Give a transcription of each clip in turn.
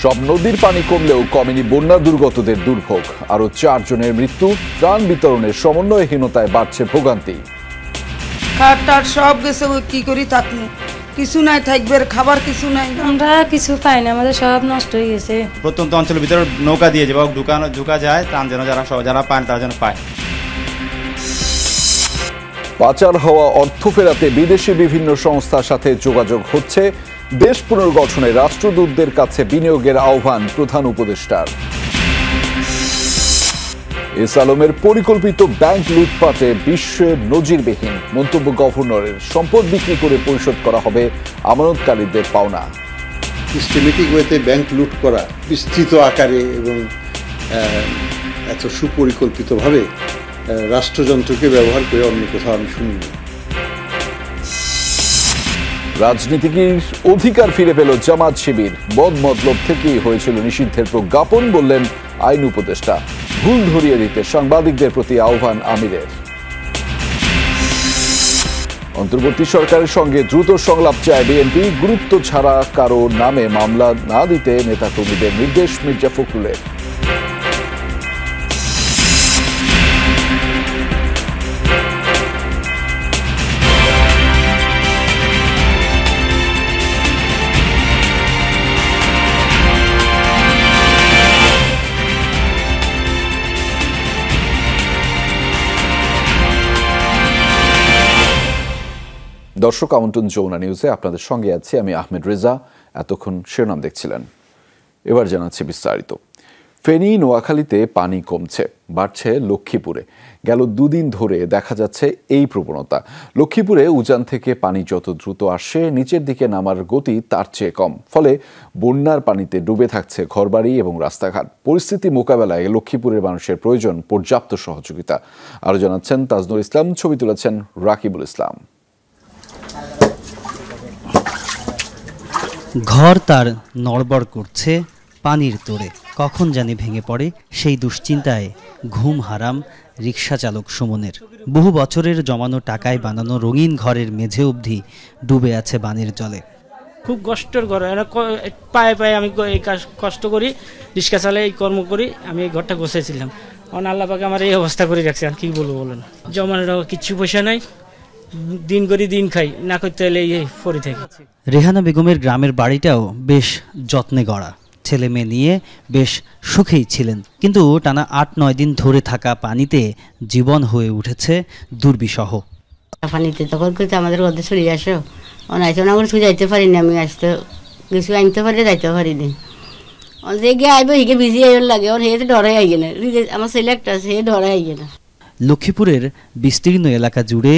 সব নদীর পানি কমলেও কমেনি বন্যা দুর্গতদের দুর্ভোগ। আরো 4 জনের মৃত্যু। ত্রাণ বিতরণের সমন্বয়হীনতায় বাড়ছে ভোগান্তি। খাট সব গেছে, কি করি থাকি, কিছু নাই, থাকবে খাবার কিছু নাই, আমরা কিছু পাই না, আমাদের সব নষ্ট হয়ে গেছে। প্রত্যন্ত অঞ্চলের ভিতরে নৌকা দিয়ে যাবো, ঢুকা যায়, ত্রাণ যেন যারা পায় তারা যেন পায়। পাচার হওয়া অর্থ ফেরাতে বিদেশি বিভিন্ন সংস্থার সাথে যোগাযোগ হচ্ছে। দেশ পুনর্গঠনে রাষ্ট্রদূতদের কাছে বিনিয়োগের আহ্বান প্রধান উপদেষ্টার। এস আলমের পরিকল্পিত ব্যাংক লুটপাটে বিশ্বের নজিরবিহীন মন্তব্য গভর্নরের। সম্পদ বিক্রি করে পরিশোধ করা হবে আমানতকারীদের পাওনা। সিস্টেমেটিক ওয়েতে ব্যাংক লুট করা বিস্তৃত আকারে এবং এত সুপরিকল্পিতভাবে রাষ্ট্রযন্ত্রকে ব্যবহার করে অন্য কোথাও আমি শুনিনি। রাজনীতির অধিকার ফিরে পেল জামাত শিবির। বদমতলব থেকেই হয়েছিল নিষিদ্ধের প্রজ্ঞাপন, বললেন আইন উপদেষ্টা। ভুল ধরিয়ে দিতে সাংবাদিকদের প্রতি আহ্বান আমিরের। অন্তর্বর্তী সরকারের সঙ্গে দ্রুত সংলাপ চায় বিএনপি। গুরুত্ব ছাড়া কারো নামে মামলা না দিতে নেতাকর্মীদের নির্দেশ মির্জা ফখরুলের। দর্শক, আমন্ত্রণ যমুনা নিউজে আপনাদের সঙ্গে আছি আমি আহমেদ রেজা। এতক্ষণ শিরোনাম দেখছিলেন, এবার জানাচ্ছি বিস্তারিত। ফেনী নোয়াখালীতে পানি কমছে, বাড়ছে লক্ষ্মীপুরে। গেল 2 দিন ধরে দেখা যাচ্ছে এই প্রবণতা। লক্ষ্মীপুরে উজান থেকে পানি যত দ্রুত আসে, নিচের দিকে নামার গতি তার চেয়ে কম। ফলে বন্যার পানিতে ডুবে থাকছে ঘরবাড়ি এবং রাস্তাঘাট। পরিস্থিতি মোকাবেলায় লক্ষ্মীপুরের মানুষের প্রয়োজন পর্যাপ্ত সহযোগিতা। আরও জানাচ্ছেন তাজনুর ইসলাম, ছবি তুলেছেন রাকিবুল ইসলাম। ঘর তার নড়বড় করছে পানির তোড়ে। কখন জানি ভেঙে পড়ে সেই দুশ্চিন্তায় ঘুম হারাম রিকশা চালক সুমনের। বহু বছরের জমানো টাকায় বানানো রঙিন ঘরের মেঝে অবধি ডুবে আছে বানের জলে। খুব কষ্টের ঘর, পায়ে পায়ে আমি এই কাজ কষ্ট করি, রিক্সা চালাই, এই কর্ম করি। আমি এই ঘরটা গোছাইছিলাম, আল্লাহ পাকে আমার এই অবস্থা করে রাখছে। আর কি বলবো বলেন, জমানোর কিচ্ছু পয়সা নাই, দিন করি দিন খাই, না করতে হলে এই পরে থাকি। রেহানা বেগমের গ্রামের বাড়িটাও বেশ যত্নে গড়া। ছেলে মেয়ে নিয়ে বেশ সুখেই ছিলেন, কিন্তু টানা 8-9 দিন ধরে থাকা পানিতে জীবন হয়ে উঠেছে দুর্বিষহ। পানিতে তখন করতে আমাদের মধ্যে ছড়িয়ে আসো, অনাইছো না করে যাইতে পারি না, আমি আসতে কিছু আনতে পারি, যাইতে পারিনি। যে গিয়ে আইব হিকে বিজি আইবার লাগে, হে ডরে আইগে না, আমার ছেলে একটা আছে, হে ডরে আইগে না। লক্ষ্মীপুরের বিস্তীর্ণ এলাকা জুড়ে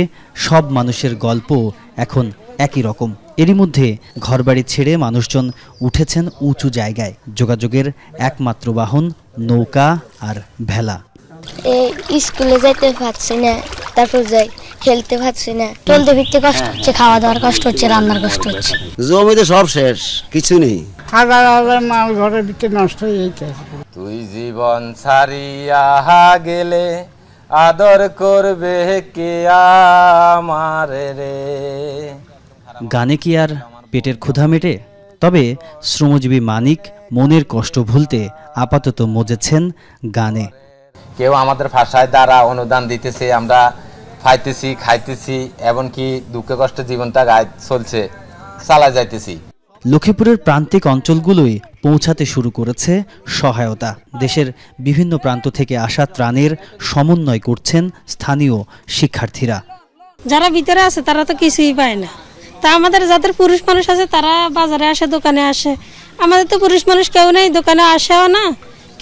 সব মানুষের গল্প এখন একই রকম। এরই মধ্যে ঘরবাড়ি ছেড়ে মানুষজন উঠেছেন উঁচু জায়গায়। যোগাযোগের একমাত্র বাহন নৌকা আর ভেলা। স্কুলে যাইতে পারছি না, তারপর যাই খেলতে পারছি না, চলতে ফিরতে কষ্ট হচ্ছে, খাওয়া দাওয়ার কষ্ট হচ্ছে, রান্নার কষ্ট হচ্ছে। জমিতে সব শেষ, কিছু নেই। হাজার হাজার মাল ঘরের ভিতরে নষ্ট হয়ে যাচ্ছে। তুই জীবন ছাড়িয়া গেলে আদর করবে কে আমারে রে। গানে কি আর পেটের ক্ষুধা মেটে? তবে শ্রমজীবী মানিক মনের কষ্ট ভুলতে আপাতত মজেছেন গানে। কেউ আমাদের ভাষায় দ্বারা অনুদান দিতেছে, আমরা খাইতেছি, এমনকি দুঃখে কষ্টে জীবনটা গায়ে চলছে, চালা যাইতেছি। লক্ষ্মীপুরের প্রান্তিক অঞ্চলগুলোই পৌঁছাতে শুরু করেছে সহায়তা। দেশের বিভিন্ন প্রান্ত থেকে আসা ত্রাণের সমন্বয় করছেন স্থানীয় শিক্ষার্থীরা। যারা ভিতরে আছে তারা তো কিছুই পায় না, তা আমাদের যাদের পুরুষ মানুষ আছে তারা বাজারে আসে, দোকানে আসে। আমাদের তো পুরুষ মানুষ কেউ নেই, দোকানে আসেও না,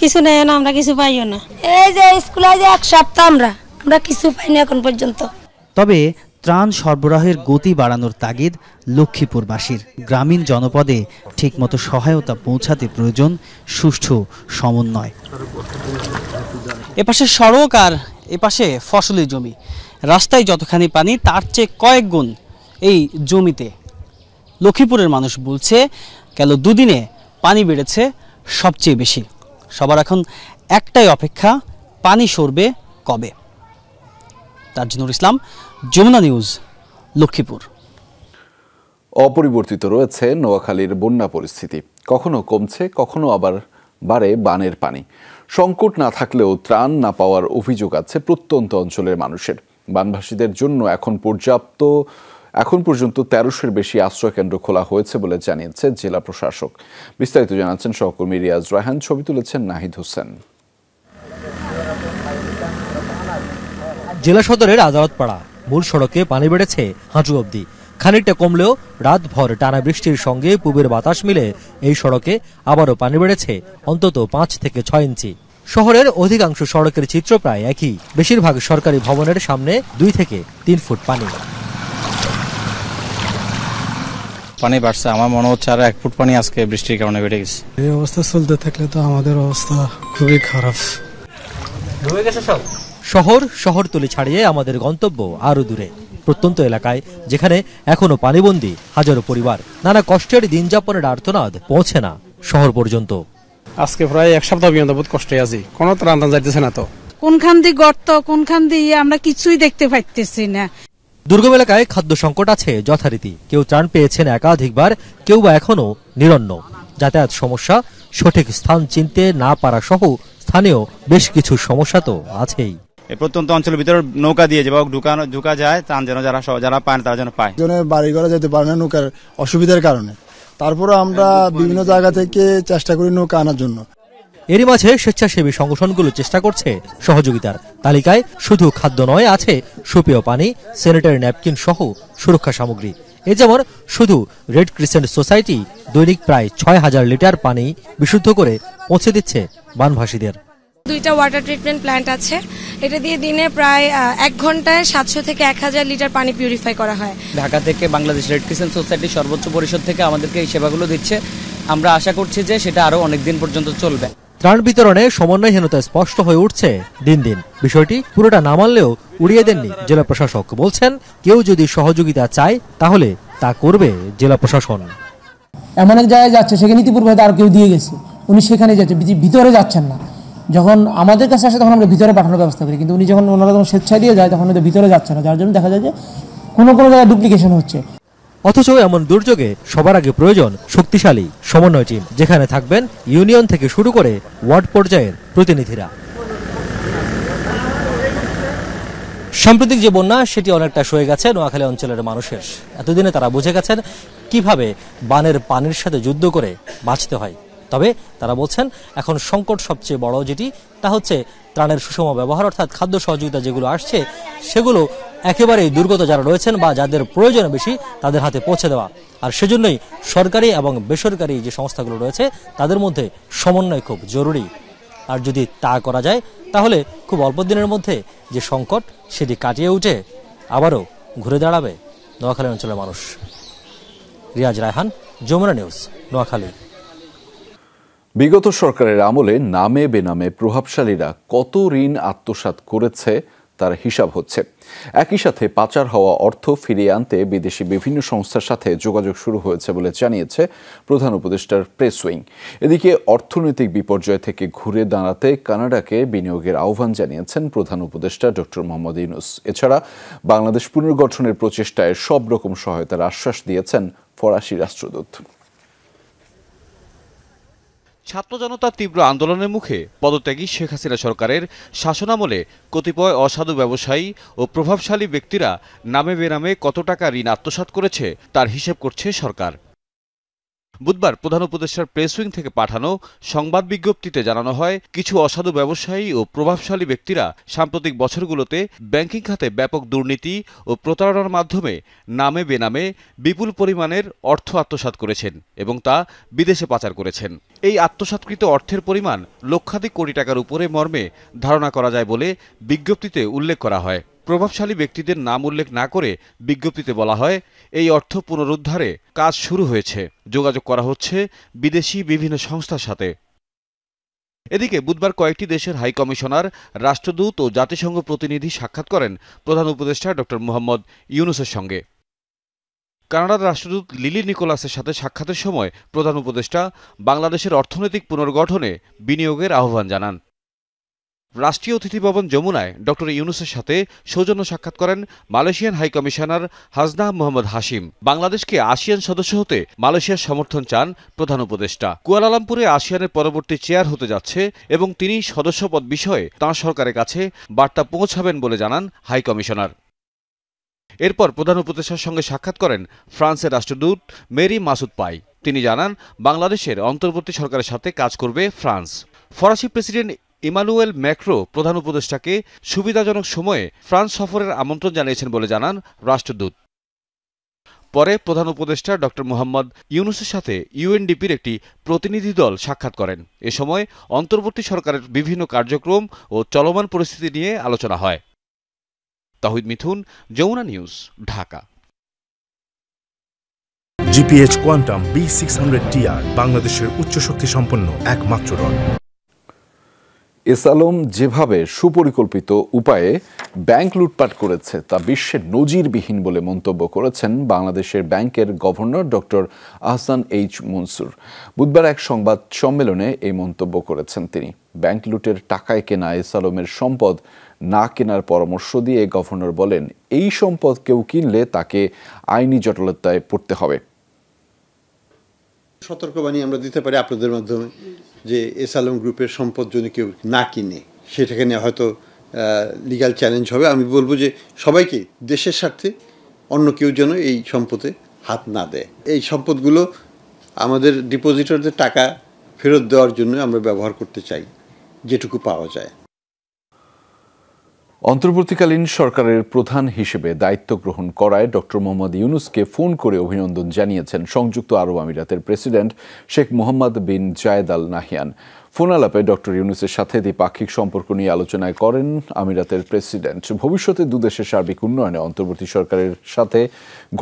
কিছু নেই না, আমরা কিছু পাইও না। এই যে স্কুলে যে 1 সপ্তাহ আমরা কিছু পাইনি এখন পর্যন্ত। তবে ত্রাণ সরবরাহের গতি বাড়ানোর তাগিদ লক্ষ্মীপুরবাসীর। গ্রামীণ জনপদে ঠিকমতো সহায়তা পৌঁছাতে প্রয়োজন সুষ্ঠু সমন্বয়। এপাশে সড়ক আর এপাশে ফসলি জমি, রাস্তায় যতখানি পানি তার চেয়ে কয়েক গুণ এই জমিতে। লক্ষ্মীপুরের মানুষ বলছে গেল 2 দিনে পানি বেড়েছে সবচেয়ে বেশি। সবার এখন একটাই অপেক্ষা, পানি সরবে কবে। তাজনুর ইসলাম, যমুনা নিউজ, লক্ষ্মীপুর। অপরিবর্তিত রয়েছে নোয়াখালীর বন্যা পরিস্থিতি। কখনো কমছে, কখনো আবার বাড়ে বানের পানি। সংকট না থাকলেও ত্রাণ না পাওয়ার অভিযোগ আছে প্রত্যন্ত অঞ্চলের মানুষের। বানভাসীদের জন্য এখন পর্যন্ত ১৩০০-এর বেশি আশ্রয়কেন্দ্র খোলা হয়েছে বলে জানিয়েছে জেলা প্রশাসক। বিস্তারিত জানাচ্ছেন সহকর্মী রিয়াজ রায়হান, ছবি তুলেছেন নাহিদ হোসেন। জেলা সদরের আদালতপাড়া মূল সড়কে পানি বেড়েছে হাঁটু অবধি। খানিকটা কমলেও রাতভর টানা বৃষ্টির সঙ্গে পূবের বাতাস মিলে এই সড়কে আবারও পানি বেড়েছে অন্তত ৫ থেকে ৬ ইঞ্চি। শহরের অধিকাংশ সড়কের চিত্র প্রায় একই। বেশিরভাগ সরকারি ভবনের সামনে ২ থেকে ৩ ফুট পানি। পানি বাড়ছে, আমার মনে হচ্ছে আর ১ ফুট পানি আজকে বৃষ্টির কারণে বেড়ে গেছে। এই অবস্থা চলতে থাকলে তো আমাদের অবস্থা খুবই খারাপ হয়ে গেছে সব। শহরতলি ছাড়িয়ে আমাদের গন্তব্য আরো দূরে, প্রত্যন্ত এলাকায়, যেখানে এখনো পানিবন্দী হাজারো পরিবার। নানা কষ্টের দিন যাপনের আর্তনাদ পৌঁছে না শহর পর্যন্ত। আজকে প্রায় ১ সপ্তাহ পর্যন্ত বহুত কষ্টে আছি, কোনো ত্রাণ যাইতেছে না। তো কোনখান দিয়ে গর্ত, কোনখান দিয়ে আমরা কিছুই দেখতে পাইতেছি না। দুর্গম এলাকায় খাদ্য সংকট আছে যথারীতি। কেউ ত্রাণ পেয়েছেন একাধিকবার, কেউ বা এখনো নিরন্ন। যাতায়াত সমস্যা, সঠিক স্থান চিনতে না পারা সহ স্থানীয় বেশ কিছু সমস্যা তো আছেই। এই প্রত্যন্ত অঞ্চলের ভিতরে নৌকা দিয়ে যাবো, ঢুকা যায়, ত্রাণ যেন যারা পায় তারা যেন পায়। বাড়ি ঘরে যেতে পারে না নৌকার অসুবিধার কারণে। তারপরে আমরা বিভিন্ন জায়গা থেকে চেষ্টা করি নৌকা আনার জন্য। এরই মাঝে স্বেচ্ছাসেবী সংগঠনগুলো চেষ্টা করছে সহযোগিতার। তালিকায় শুধু খাদ্য নয়, আছে সুপেয় পানি, স্যানিটারি ন্যাপকিন সহ সুরক্ষা সামগ্রী। এ যেমন শুধু রেড ক্রিসেন্ট সোসাইটি দৈনিক প্রায় ৬,০০০ লিটার পানি বিশুদ্ধ করে পৌঁছে দিচ্ছে বানভাসীদের। 2টা ওয়াটার ট্রিটমেন্ট প্ল্যান্ট আছে, এটা দিয়ে দিনে প্রায় 1 ঘন্টায় 700 থেকে 1000 লিটার পানি পিউরিফাই করা হয়। ঢাকা থেকে বাংলাদেশ রেড ক্রিসেন্ট সোসাইটি সর্বোচ্চ পরিষদ থেকে আমাদেরকে এই সেবাগুলো দিচ্ছে। আমরা আশা করছি যে সেটা আরো অনেক দিন পর্যন্ত চলবে। ত্রাণ বিতরণে সমন্বয়হীনতা স্পষ্ট হয়ে উঠছে দিন দিন। বিষয়টি পুরোটা না মানলেও উড়িয়ে দেননি জেলা প্রশাসক। বলছেন, কেউ যদি সহযোগিতা চায় তাহলে তা করবে জেলা প্রশাসন। এমন এক জায়গায় যাচ্ছে, সেখানে ইতিপূর্বে আর কেউ দিয়ে গেছে, উনি সেখানে যাচ্ছে, ভিতরে যাচ্ছেন না। যখন আমাদের কাছে আসে তখন আমরা ভিতরে পাঠানোর ব্যবস্থা করি, কিন্তু উনি যখন ওনারা যখন স্বেচ্ছায় দিয়ে যায় তখন ওদের ভিতরে যাচ্ছে না, যার জন্য দেখা যায় যে কোনো জায়গায় ডুপ্লিকেশন হচ্ছে। অথচ এমন দুর্যোগে সবার আগে প্রয়োজন শক্তিশালী সমন্বয় টিম, যেখানে থাকবেন ইউনিয়ন থেকে শুরু করে ওয়ার্ড পর্যায়ের প্রতিনিধিরা। সাম্প্রতিক যে বন্যা, সেটি অনেকটা সয়ে গেছে নোয়াখালী অঞ্চলের মানুষের। এতদিনে তারা বুঝে গেছেন কিভাবে বানের পানির সাথে যুদ্ধ করে বাঁচতে হয়। তবে তারা বলছেন, এখন সংকট সবচেয়ে বড় যেটি, তা হচ্ছে ত্রাণের সুষম ব্যবহার, অর্থাৎ খাদ্য সহযোগিতা যেগুলো আসছে সেগুলো একেবারেই দুর্গত যারা রয়েছেন বা যাদের প্রয়োজন বেশি তাদের হাতে পৌঁছে দেওয়া। আর সেজন্যই সরকারি এবং বেসরকারি যে সংস্থাগুলো রয়েছে তাদের মধ্যে সমন্বয় খুব জরুরি। আর যদি তা করা যায় তাহলে খুব অল্প দিনের মধ্যে যে সংকট সেটি কাটিয়ে উঠে আবারও ঘুরে দাঁড়াবে নোয়াখালী অঞ্চলের মানুষ। রিয়াজ রায়হান, যমুনা নিউজ, নোয়াখালী। বিগত সরকারের আমলে নামে বেনামে প্রভাবশালীরা কত ঋণ আত্মসাৎ করেছে তার হিসাব হচ্ছে। একই সাথে পাচার হওয়া অর্থ ফিরিয়ে আনতে বিদেশি বিভিন্ন সংস্থার সাথে যোগাযোগ শুরু হয়েছে বলে জানিয়েছে প্রধান উপদেষ্টার প্রেস উইং। এদিকে অর্থনৈতিক বিপর্যয় থেকে ঘুরে দাঁড়াতে কানাডাকে বিনিয়োগের আহ্বান জানিয়েছেন প্রধান উপদেষ্টা ডক্টর মোহাম্মদ ইউনূস। এছাড়া বাংলাদেশ পুনর্গঠনের প্রচেষ্টায় সব রকম সহায়তার আশ্বাস দিয়েছেন ফরাসি রাষ্ট্রদূত। ছাত্র জনতার তীব্র আন্দোলনের মুখে পদত্যাগী শেখ হাসিনা সরকারের শাসনামলে কতিপয় অসাধু ব্যবসায়ী ও প্রভাবশালী ব্যক্তিরা নামে বেনামে কত টাকা ঋণ আত্মসাৎ করেছে তার হিসেব করছে সরকার। বুধবার প্রধান উপদেষ্টার প্রেস উইং থেকে পাঠানো সংবাদ বিজ্ঞপ্তিতে জানানো হয়, কিছু অসাধু ব্যবসায়ী ও প্রভাবশালী ব্যক্তিরা সাম্প্রতিক বছরগুলোতে ব্যাংকিং খাতে ব্যাপক দুর্নীতি ও প্রতারণার মাধ্যমে নামে বেনামে বিপুল পরিমাণের অর্থ আত্মসাৎ করেছেন এবং তা বিদেশে পাচার করেছেন। এই আত্মসাৎকৃত অর্থের পরিমাণ লক্ষাধিক কোটি টাকার উপরে মর্মে ধারণা করা যায় বলে বিজ্ঞপ্তিতে উল্লেখ করা হয়। প্রভাবশালী ব্যক্তিদের নাম উল্লেখ না করে বিজ্ঞপ্তিতে বলা হয়, এই অর্থ পুনরুদ্ধারে কাজ শুরু হয়েছে, যোগাযোগ করা হচ্ছে বিদেশি বিভিন্ন সংস্থার সাথে। এদিকে বুধবার কয়েকটি দেশের হাই কমিশনার, রাষ্ট্রদূত ও জাতিসংঘ প্রতিনিধি সাক্ষাৎ করেন প্রধান উপদেষ্টা ডক্টর মোহাম্মদ ইউনূসের সঙ্গে। কানাডার রাষ্ট্রদূত লিলি নিকোলাসের সাথে সাক্ষাতের সময় প্রধান উপদেষ্টা বাংলাদেশের অর্থনৈতিক পুনর্গঠনে বিনিয়োগের আহ্বান জানান। রাষ্ট্রীয় অতিথি ভবন যমুনায় ডক্টর ইউনূসের সাথে সৌজন্য সাক্ষাৎ করেন Malaysian high commissioner Hasnah Mohammad Hashim. বাংলাদেশকে আসিয়ান সদস্য হতে মালয়েশিয়ার সমর্থন চান প্রধান উপদেষ্টা। কুয়ালালামপুরে আসিয়ানের পরবর্তী চেয়ার হতে যাচ্ছে এবং তিনি সদস্যপদ বিষয়ে তাঁর সরকারের কাছে বার্তা পৌঁছাবেন বলে জানান হাই কমিশনার। এরপর প্রধান উপদেষ্টার সঙ্গে সাক্ষাৎ করেন ফ্রান্সের রাষ্ট্রদূত মেরি মাসুদ পাই। তিনি জানান বাংলাদেশের অন্তর্বর্তী সরকারের সাথে কাজ করবে ফ্রান্স। ফরাসি প্রেসিডেন্ট ইমানুয়েল ম্যাক্রো প্রধান উপদেষ্টাকে সুবিধাজনক সময়ে ফ্রান্স সফরের আমন্ত্রণ জানিয়েছেন বলে জানান রাষ্ট্রদূত। পরে প্রধান উপদেষ্টা ডক্টর মোহাম্মদ ইউনূসের সাথে ইউএনডিপির একটি প্রতিনিধি দল সাক্ষাৎ করেন। এ সময় অন্তর্বর্তী সরকারের বিভিন্ন কার্যক্রম ও চলমান পরিস্থিতি নিয়ে আলোচনা হয়। Tahid Mithun, Jamuna news, Dhaka. GPH Quantum B600TR বাংলাদেশের উচ্চ শক্তি সম্পন্ন একমাত্র রড। এস আলম যেভাবে সুপরিকল্পিত উপায়ে ব্যাংক লুটপাট করেছে তা বিশ্বের নজিরবিহীন বলে মন্তব্য করেছেন বাংলাদেশের ব্যাংকের governor doctor Ahsan H Mansur. বুধবার এক সংবাদ সম্মেলনে এই মন্তব্য করেছেন তিনি। ব্যাংক লুটের টাকায় কেনা এস আলমের সম্পদ না কেনার পরামর্শ দিয়ে গভর্নর বলেন, এই সম্পদ কেউ কিনলে তাকে আইনি জটিলতায় পড়তে হবে। সতর্কবাণী আমরা দিতে পারি আপনাদের মাধ্যমে যে এস আলম গ্রুপের সম্পদ যদি কেউ না কিনে সেটাকে নিয়ে হয়তো লিগ্যাল চ্যালেঞ্জ হবে। আমি বলবো যে সবাইকে দেশের স্বার্থে অন্য কেউ যেন এই সম্পদে হাত না দেয়। এই সম্পদগুলো আমাদের ডিপোজিটরদের টাকা ফেরত দেওয়ার জন্য আমরা ব্যবহার করতে চাই যেটুকু পাওয়া যায়। অন্তর্বর্তীকালীন সরকারের প্রধান হিসেবে দায়িত্ব গ্রহণ করায় ডক্টর মোহাম্মদ ইউনূসকে ফোন করে অভিনন্দন জানিয়েছেন সংযুক্ত আরব আমিরাতের প্রেসিডেন্ট শেখ মোহাম্মদ বিন জায়েদ আল নাহিয়ান। ফোন আলাপে ডক্টর ইউনূসের সাথে দ্বিপাক্ষিক সম্পর্ক নিয়ে আলোচনায় করেন আমিরাতের প্রেসিডেন্ট। ভবিষ্যতে দুদেশের সার্বিক উন্নয়নে অন্তর্বর্তী সরকারের সাথে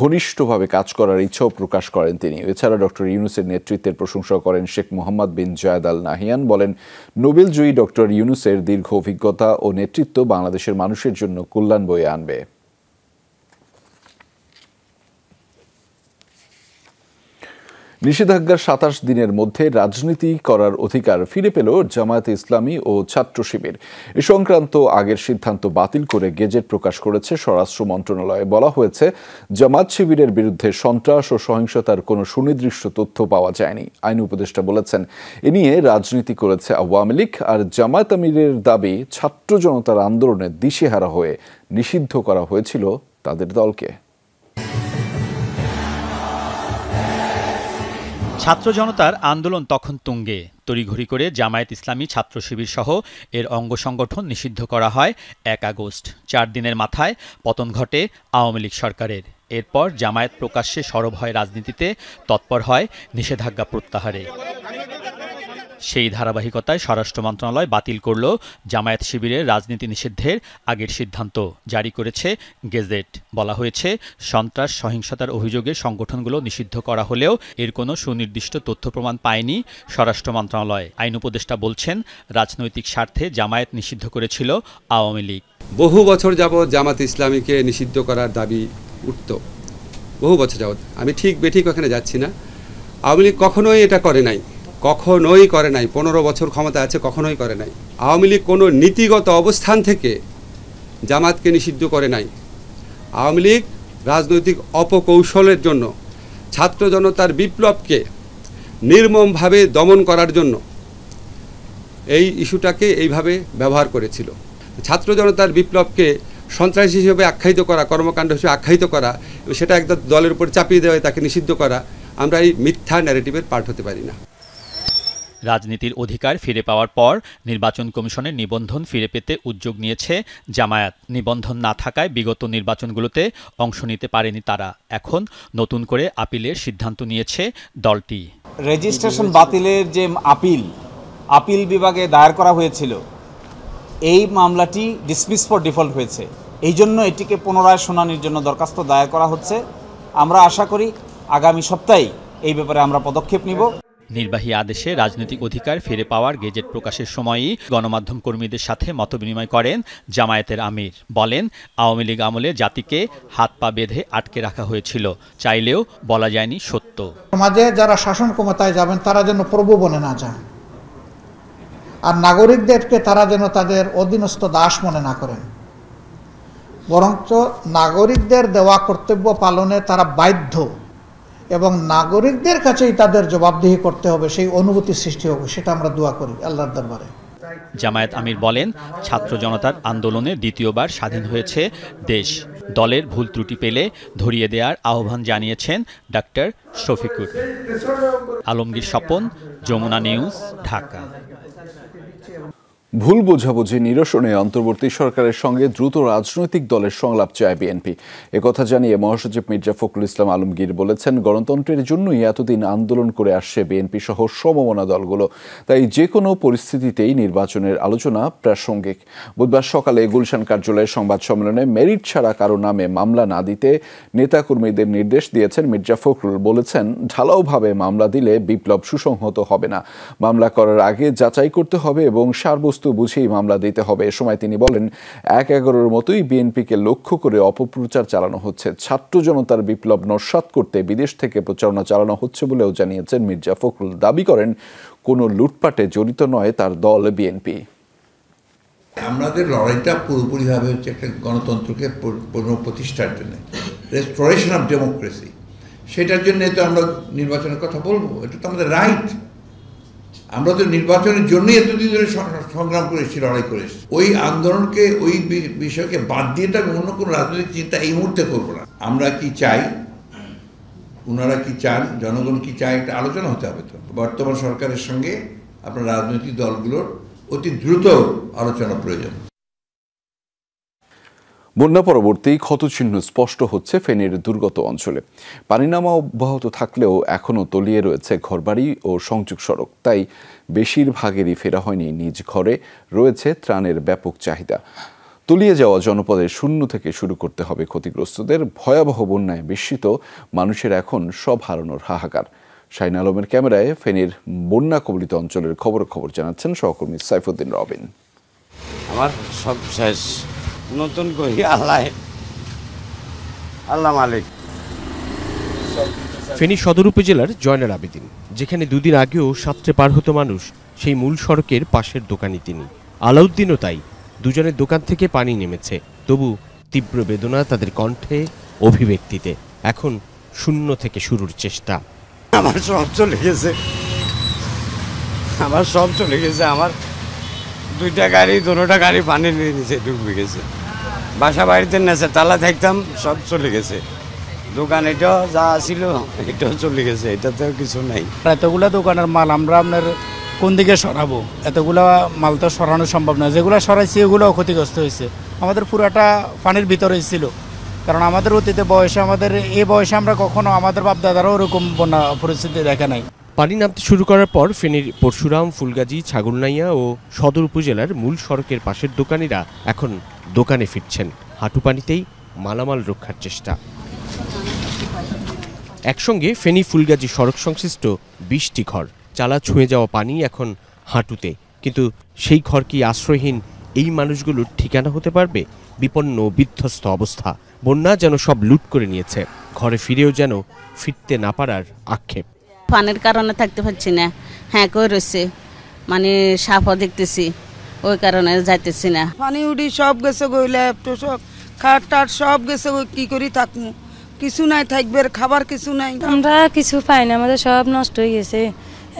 ঘনিষ্ঠভাবে কাজ করার ইচ্ছাও প্রকাশ করেন তিনি। এছাড়া ডক্টর ইউনূসের নেতৃত্বের প্রশংসা করেন শেখ মোহাম্মদ বিন জায়েদ আল নাহিয়ান। বলেন, নোবেলজয়ী ডক্টর ইউনূসের দীর্ঘ অভিজ্ঞতা ও নেতৃত্ব বাংলাদেশের মানুষের জন্য কল্যাণ বয়ে আনবে। নিষেধাজ্ঞার ২৭ দিনের মধ্যে রাজনীতি করার অধিকার ফিরে পেল জামায়াতে ইসলামী ও ছাত্র শিবির। এ সংক্রান্ত আগের সিদ্ধান্ত বাতিল করে গেজেট প্রকাশ করেছে স্বরাষ্ট্র মন্ত্রণালয়ে। বলা হয়েছে, জামাত শিবিরের বিরুদ্ধে সন্ত্রাস ও সহিংসতার কোনো সুনির্দিষ্ট তথ্য পাওয়া যায়নি। আইন উপদেষ্টা বলেছেন, এ নিয়ে রাজনীতি করেছে আওয়ামী লীগ। আর জামায়াত আমিরের দাবি, ছাত্র জনতার আন্দোলনে দিশেহারা হয়ে নিষিদ্ধ করা হয়েছিল তাদের দলকে। ছাত্র জনতার আন্দোলন তখন তুঙ্গে। তড়িঘড়ি করে জামায়াত ইসলামী ছাত্র শিবির সহ এর অঙ্গ সংগঠন নিষিদ্ধ করা হয় ১ আগস্ট। ৪ দিনের মাথায় পতন ঘটে আওয়ামী লীগ সরকারের। এরপর জামায়াত প্রকাশ্যে সরব হয় রাজনীতিতে, তৎপর হয় নিষেধাজ্ঞা প্রত্যাহারে। সেই ধারাবাহিকতায় স্বরাষ্ট্র মন্ত্রণালয় বাতিল করল জামায়াত শিবিরের রাজনীতি নিষিদ্ধের আগের সিদ্ধান্ত, জারি করেছে গেজেট। বলা হয়েছে, সন্ত্রাস সহিংসতার অভিযোগে সংগঠনগুলো নিষিদ্ধ করা হলেও এর কোনো সুনির্দিষ্ট তথ্য প্রমাণ পায়নি স্বরাষ্ট্র মন্ত্রণালয়। আইন উপদেষ্টা বলছেন, রাজনৈতিক স্বার্থে জামায়াত নিষিদ্ধ করেছিল আওয়ামী লীগ। বহু বছর যাবৎ জামাত ইসলামীকে নিষিদ্ধ করার দাবি উঠত, বহু বছর যাবৎ। আমি ঠিক বেঠিক ওখানে যাচ্ছি না। আওয়ামী লীগ কখনোই এটা করে নাই, কখনোই করে নাই। 15 বছর ক্ষমতা আছে, কখনোই করে নাই। আওয়ামী লীগ কোনো নীতিগত অবস্থান থেকে জামাতকে নিষিদ্ধ করে নাই। আওয়ামী লীগ রাজনৈতিক অপকৌশলের জন্য, ছাত্র জনতার বিপ্লবকে নির্মমভাবে দমন করার জন্য এই ইস্যুটাকে এইভাবে ব্যবহার করেছিল। ছাত্র জনতার বিপ্লবকে সন্ত্রাসী হিসেবে আখ্যায়িত করা, কর্মকাণ্ড হিসেবে আখ্যায়িত করা, সেটা একটা দলের উপর চাপিয়ে দেওয়া, তাকে নিষিদ্ধ করা, আমরা এই মিথ্যা ন্যারেটিভের পার্ট হতে পারি না। রাজনীতির অধিকার ফিরে পাওয়ার পর নির্বাচন কমিশনের নিবন্ধন ফিরে পেতে উদ্যোগ নিয়েছে জামায়াত। নিবন্ধন না থাকায় বিগত নির্বাচনগুলোতে অংশ নিতে পারেনি তারা। এখন নতুন করে আপিলের সিদ্ধান্ত নিয়েছে দলটি। রেজিস্ট্রেশন বাতিলের যে আপিল বিভাগে দায়ের করা হয়েছিল, এই মামলাটি ডিসমিস ফর ডিফল্ট হয়েছে। এই জন্য এটিকে পুনরায় শুনানির জন্য দরখাস্ত দায়ের করা হচ্ছে। আমরা আশা করি আগামী সপ্তাহে এই ব্যাপারে আমরা পদক্ষেপ নিব। নির্বাহী আদেশে রাজনৈতিক অধিকার ফিরে পাওয়ার গেজেট প্রকাশের সময়ই গণমাধ্যম কর্মীদের সাথে মতবিনিময় করেন জামায়াতের আমির। বলেন, আওয়ামী লীগ আমলে জাতিকে হাত পা বেঁধে আটকে রাখা হয়েছিল, চাইলেও বলা যায়নি সত্য। সমাজে যারা শাসন ক্ষমতায় যাবেন তারা যেন প্রভু বনে না যান। আর নাগরিকদেরকে তারা যেন তাদের অধীনস্থ দাস মনে না করেন, বরঞ্চ নাগরিকদের দেওয়া কর্তব্য পালনে তারা বাধ্য এবং নাগরিকদের কাছেই তাদের জবাবদিহি করতে হবে, সেই অনুভূতি সৃষ্টি হবে। সেটা আমরা দোয়া করি আল্লাহর দরবারে। জামায়াত আমির বলেন, ছাত্র জনতার আন্দোলনে দ্বিতীয়বার স্বাধীন হয়েছে দেশ। দলের ভুল ত্রুটি পেলে ধরিয়ে দেওয়ার আহ্বান জানিয়েছেন ডাক্তার শফিকুর। আলমগীর স্বপন, যমুনা নিউজ, ঢাকা। ভুল বোঝাবুঝি নিরসনে অন্তর্বর্তী সরকারের সঙ্গে দ্রুত রাজনৈতিক দলের সংলাপ চায় বিএনপি। একথা জানিয়ে মহাসচিব মির্জা ফখরুল ইসলাম আলমগীর বলেছেন, গণতন্ত্রের জন্যই এতদিন আন্দোলন করে আসছে বিএনপি সহ সমমনা দলগুলো, তাই যে কোনো পরিস্থিতিতেই নির্বাচনের আলোচনা প্রাসঙ্গিক। বুধবার সকালে গুলশান কার্যালয়ের সংবাদ সম্মেলনে মেরিট ছাড়া কারো নামে মামলা না দিতে নেতাকর্মীদের নির্দেশ দিয়েছেন মির্জা ফখরুল। বলেছেন, ঢালাওভাবে মামলা দিলে বিপ্লব সুসংহত হবে না, মামলা করার আগে যাচাই করতে হবে এবং সারবস্তু বুঝেই মামলা দিতে হবে। এ সময় তিনি বলেন, ১/১১-র মতোই বিএনপিকে লক্ষ্য করে অপপ্রচার চালানো হচ্ছে। ছাত্র জনতার বিপ্লব নস্যাৎ করতে বিদেশ থেকে প্রচারণা চালানো হচ্ছে বলেও জানিয়েছেন মির্জা ফখরুল। দাবি করেন, কোনো লুটপাটে জড়িত নয় তার দল বিএনপি। আমাদের লড়াইটা পুরোপুরিভাবে হচ্ছে একটা গণতন্ত্রকে পুনঃপ্রতিষ্ঠার জন্য, রেস্টোরেশন অফ ডেমোক্রেসি। সেটার জন্য তো আমরা নির্বাচনের কথা বলবো, এটা তো আমাদের রাইট। আমরা তো নির্বাচনের জন্যই এতদিন ধরে সংগ্রাম করেছি, লড়াই করেছি। ওই আন্দোলনকে, ওই বিষয়কে বাদ দিয়ে তো আমি অন্য কোনো রাজনৈতিক চিন্তা এই মুহূর্তে করবো না। আমরা কি চাই, ওনারা কি চান, জনগণ কি চায়, একটা আলোচনা হতে হবে। তো বর্তমান সরকারের সঙ্গে আপনার রাজনৈতিক দলগুলোর অতি দ্রুত আলোচনা প্রয়োজন। বন্যা পরবর্তী ক্ষতচিহ্ন স্পষ্ট হচ্ছে ফেনীর দুর্গত অঞ্চলে। পানি নামা অব্যাহত থাকলেও এখনও তলিয়ে রয়েছে ঘরবাড়ি ও সংযোগ সড়ক, তাই বেশিরভাগেরই ফেরা হয়নি নিজ ঘরে। রয়েছে ত্রাণের ব্যাপক চাহিদা। তলিয়ে যাওয়া জনপদের শূন্য থেকে শুরু করতে হবে ক্ষতিগ্রস্তদের। ভয়াবহ বন্যায় বিস্মিত মানুষের এখন সব হারানোর হাহাকার। শাহিন আলমের ক্যামেরায় ফেনীর বন্যা কবলিত অঞ্চলের খবর জানাচ্ছেন সহকর্মী সাইফুদ্দিন রবিন। আমার সব শেষ, নতুন করি আল্লাহ মালিক। ফেনী সদর উপজেলার জয়নাল আবেদিন, যেখানে দুদিন আগেও সাঁতরে পার হতো মানুষ, সেই মূল সড়কের পাশের দোকানি তিনি। আলাউদ্দিনও তাই। দুজনের দোকান থেকে পানি নেমেছে, তবু তীব্র বেদনা তাদের কণ্ঠে, অভিব্যক্তিতে। এখন শূন্য থেকে শুরুর চেষ্টা। আমার সব চলে গেছে, আমার দুইটা গাড়ি পানি নিয়ে নিছে, ডুবে গেছে। বাসা বাড়িতে নেছে, তালা থাকতাম, সব চলে গেছে। দোকান এটাও যা ছিল এটাও চলে গেছে, এটাতেও কিছু নাই। এতগুলা দোকানের মাল আমরা আপনার কোন দিকে সরাবো? এতগুলা মাল তো সরানো সম্ভব না। যেগুলো সরাইছি এগুলোও ক্ষতিগ্রস্ত হয়েছে। আমাদের পুরাটা পানির ভিতরে ছিল, কারণ আমাদের অতীতে বয়সে, আমাদের এই বয়সে আমরা কখনো, আমাদের বাপ দাদারও ওরকম বন্যা পরিস্থিতি দেখা নাই। পানি নামতে শুরু করার পর ফেনীর পরশুরাম, ফুলগাজী, ছাগলনাইয়া ও সদর উপজেলার মূল সড়কের পাশের দোকানিরা এখন দোকানে ফিরছেন। হাঁটু পানিতেই মালামাল রক্ষার চেষ্টা। একসঙ্গে ফেনী ফুলগাজী সড়ক সংশ্লিষ্ট 20টি ঘর, চালা ছুঁয়ে যাওয়া পানি এখন হাঁটুতে। কিন্তু সেই ঘর কি আশ্রয়হীন এই মানুষগুলোর ঠিকানা হতে পারবে? বিপন্ন, বিধ্বস্ত অবস্থা। বন্যা যেন সব লুট করে নিয়েছে। ঘরে ফিরেও যেন ফিরতে না পারার আক্ষেপ। পানির কারণে থাকতে পারছি না, হ্যাঁ কই রয়েছে, মানে সাপও দেখতেছি, ওই কারণে যাইতেছি না। পানি উঠি সব গেছে, গইলে সব খাট টাট সব গেছে, কি করি থাকবো, কিছু নাই, থাকবে খাবার কিছু নাই, আমরা কিছু পাই না, আমাদের সব নষ্ট হয়ে গেছে।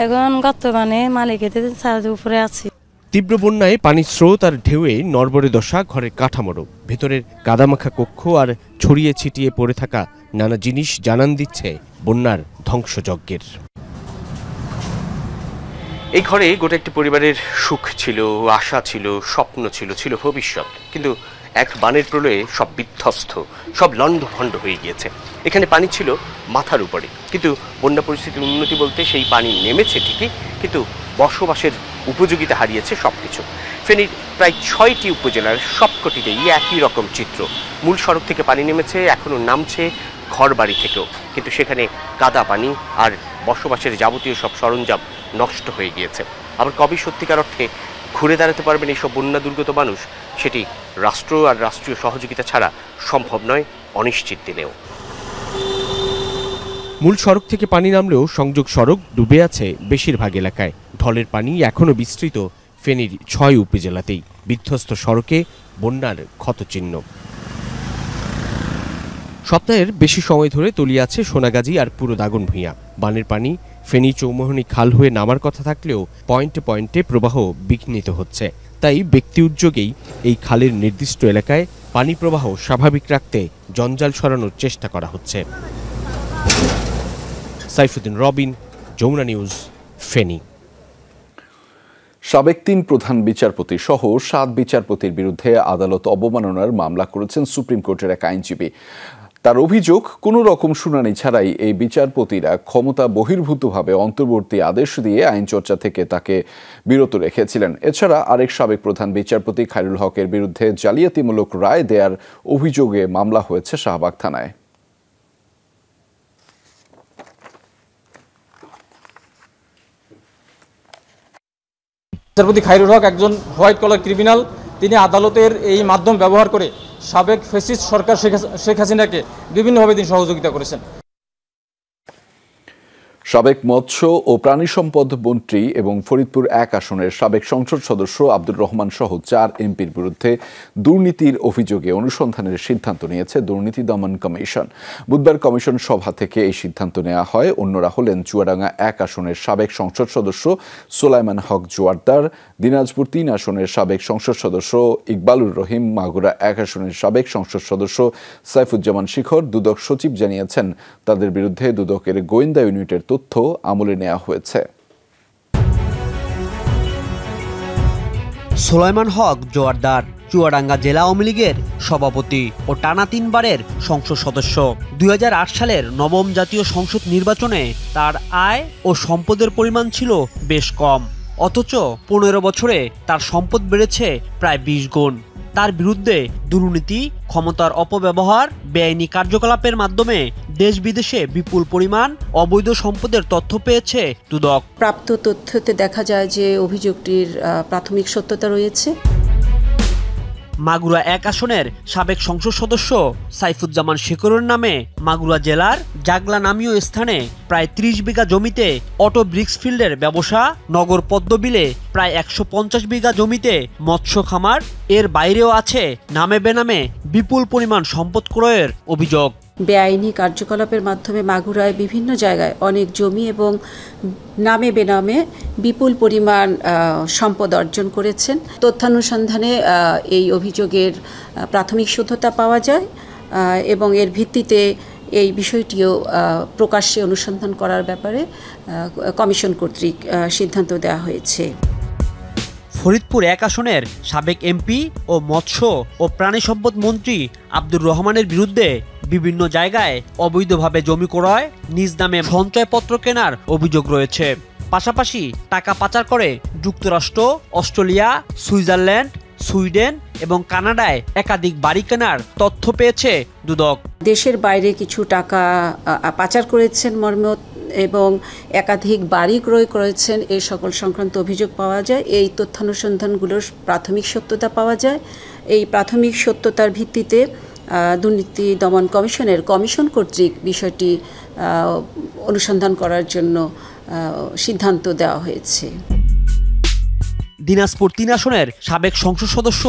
এখন বর্তমানে মালিকের ছাদের উপরে আছি। তীব্র বন্যায় পানির স্রোত আর ঢেউয়ে নড়বড়ে দশা ঘরের কাঠামোরও। ভেতরের কাদামাখা কক্ষ আর ছড়িয়ে ছিটিয়ে পড়ে থাকা নানা জিনিস জানান দিচ্ছে বন্যার ধ্বংসযজ্ঞের। এই ঘরে গোটা একটি পরিবারের সুখ ছিল, আশা ছিল, স্বপ্ন ছিল ভবিষ্যৎ। কিন্তু এক বানের প্রলয়ে সব বিধ্বস্ত, সব লণ্ডভণ্ড হয়ে গিয়েছে। এখানে পানি ছিল মাথার উপরে, কিন্তু বন্যা পরিস্থিতির উন্নতি বলতে সেই পানি নেমেছে ঠিকই, কিন্তু বসবাসের উপযোগিতা হারিয়েছে সবকিছু। ফেনীর প্রায় 6টি উপজেলার সবকটিতেই একই রকম চিত্র। মূল সড়ক থেকে পানি নেমেছে, এখনও নামছে ঘর বাড়ি থেকেও, কিন্তু সেখানে কাদা পানি আর বসবাসের যাবতীয় সব সরঞ্জাম নষ্ট হয়ে গিয়েছে। আবার কবে সত্যিকার অর্থে ঘুরে দাঁড়াতে পারবেন এইসব বন্যা দুর্গত মানুষ, সেটি রাষ্ট্র আর রাষ্ট্রীয় সহযোগিতা ছাড়া সম্ভব নয় অনিশ্চিত দিনেও। মূল সড়ক থেকে পানি নামলেও সংযোগ সড়ক ডুবে আছে বেশিরভাগ এলাকায়। ঢলের পানি এখনও বিস্তৃত ফেনীর 6 উপজেলাতেই। বিধ্বস্ত সড়কে বন্যার ক্ষতচিহ্ন। সপ্তাহের বেশি সময় ধরে তলিয়ে আছে সোনাগাজী আর পুরো দাগনভূঞা। বানের পানি ফেনী চৌমোহনী খাল হয়ে নামার কথা থাকলেও পয়েন্টে পয়েন্টে প্রবাহ বিঘ্নিত হচ্ছে। তাই ব্যক্তি উদ্যোগেই এই খালের নির্দিষ্ট এলাকায় পানি প্রবাহ স্বাভাবিক রাখতে জঞ্জাল সরানোর চেষ্টা করা হচ্ছে। সাইফুদ্দিন রবিন, যমুনা নিউজ, ফেনী। সাবেক 3 প্রধান বিচারপতি সহ 7 বিচারপতির বিরুদ্ধে আদালত অবমাননার মামলা করেছেন সুপ্রিম কোর্টের এক আইনজীবী। তার অভিযোগ, কোনো রকম শুনানি ছাড়াই এই বিচারপতিরা ক্ষমতা বহির্ভূতভাবে অন্তর্বর্তী আদেশ দিয়ে আইন চর্চা থেকে তাকে বিরত রেখেছিলেন। এছাড়া আরেক সাবেক প্রধান বিচারপতি খায়রুল হকের বিরুদ্ধে জালিয়াতিমূলক রায় দেওয়ার অভিযোগে মামলা হয়েছে শাহবাগ থানায়। বিচারপতি খায়রুল হক একজন হোয়াইট কলার ক্রিমিনাল। তিনি আদালতের এই মাধ্যম ব্যবহার করে সাবেক ফ্যাসিস্ট সরকার শেখ হাসিনাকে বিভিন্নভাবে তিনি সহযোগিতা করেছেন। সাবেক মৎস্য ও প্রাণী সম্পদ মন্ত্রী এবং ফরিদপুর 1 আসনের সাবেক সংসদ সদস্য আব্দুর রহমান সহ 4 এমপির বিরুদ্ধে দুর্নীতির অভিযোগে অনুসন্ধানের সিদ্ধান্ত নিয়েছে দুর্নীতি দমন কমিশন। বুধবার কমিশন সভা থেকে এই সিদ্ধান্ত নেওয়া হয়। অন্যরা হলেন চুয়াডাঙ্গা 1 আসনের সাবেক সংসদ সদস্য সোলাইমান হক জোয়ারদার, দিনাজপুর 3 আসনের সাবেক সংসদ সদস্য ইকবালুর রহিম, মাগুরা 1 আসনের সাবেক সংসদ সদস্য সাইফুজ্জামান শিখর। দুদক সচিব জানিয়েছেন, তাদের বিরুদ্ধে দুদকের গোয়েন্দা ইউনিটের তথ্য আমলে নেওয়া হয়েছে। সোলাইমান হক জোয়ারদার চুয়াডাঙ্গা জেলা আওয়ামী লীগের সভাপতি ও টানা 3 বারের সংসদ সদস্য। 2008 সালের নবম জাতীয় সংসদ নির্বাচনে তার আয় ও সম্পদের পরিমাণ ছিল বেশ কম, অথচ 15 বছরে তার সম্পদ বেড়েছে প্রায় 20 গুণ। তার বিরুদ্ধে দুর্নীতি, ক্ষমতার অপব্যবহার, বেআইনি কার্যকলাপের মাধ্যমে দেশ বিদেশে বিপুল পরিমাণ অবৈধ সম্পদের তথ্য পেয়েছে দুদক। প্রাপ্ত তথ্যতে দেখা যায় যে অভিযোগটির প্রাথমিক সত্যতা রয়েছে। মাগুরা 1 আসনের সাবেক সংসদ সদস্য সাইফুজ্জামান শিকরের নামে মাগুরা জেলার জাগলা নামীয় স্থানে প্রায় 30 বিঘা জমিতে অটো ব্রিক্স ফিল্ডের ব্যবসা, নগর পদ্মবিলে প্রায় 150 বিঘা জমিতে মৎস্য খামার, এর বাইরেও আছে নামে বেনামে বিপুল পরিমাণ সম্পদ ক্রয়ের অভিযোগ। বেআইনি কার্যকলাপের মাধ্যমে মাগুরায় বিভিন্ন জায়গায় অনেক জমি এবং নামে বেনামে বিপুল পরিমাণ সম্পদ অর্জন করেছেন। তথ্যানুসন্ধানে এই অভিযোগের প্রাথমিক সত্যতা পাওয়া যায় এবং এর ভিত্তিতে এই বিষয়টিও প্রকাশ্যে অনুসন্ধান করার ব্যাপারে কমিশন কর্তৃক সিদ্ধান্ত দেওয়া হয়েছে। ফরিদপুর 1 আসনের সাবেক এমপি ও মৎস্য ও প্রাণী সম্পদ মন্ত্রী আব্দুর রহমানের বিরুদ্ধে বিভিন্ন জায়গায় অবৈধভাবে জমি ক্রয়, নিজ নামে সঞ্চয়পত্র কেনার অভিযোগ রয়েছে। পাশাপাশি টাকা পাচার করে যুক্তরাষ্ট্র, অস্ট্রেলিয়া, সুইজারল্যান্ড, সুইডেন এবং কানাডায় একাধিক বাড়ি কেনার তথ্য পেয়েছে দুদক। দেশের বাইরে কিছু টাকা পাচার করেছেন মর্মে এবং একাধিক বাড়ি ক্রয় করেছেন, এই সকল সংক্রান্ত অভিযোগ পাওয়া যায়। এই তথ্যানুসন্ধানগুলোর প্রাথমিক সত্যতা পাওয়া যায়। এই প্রাথমিক সত্যতার ভিত্তিতে দুর্নীতি দমন কমিশনের কমিশন কর্তৃক বিষয়টি অনুসন্ধান করার জন্য সিদ্ধান্ত দেওয়া হয়েছে। দিনাজপুর 3 আসনের সাবেক সংসদ সদস্য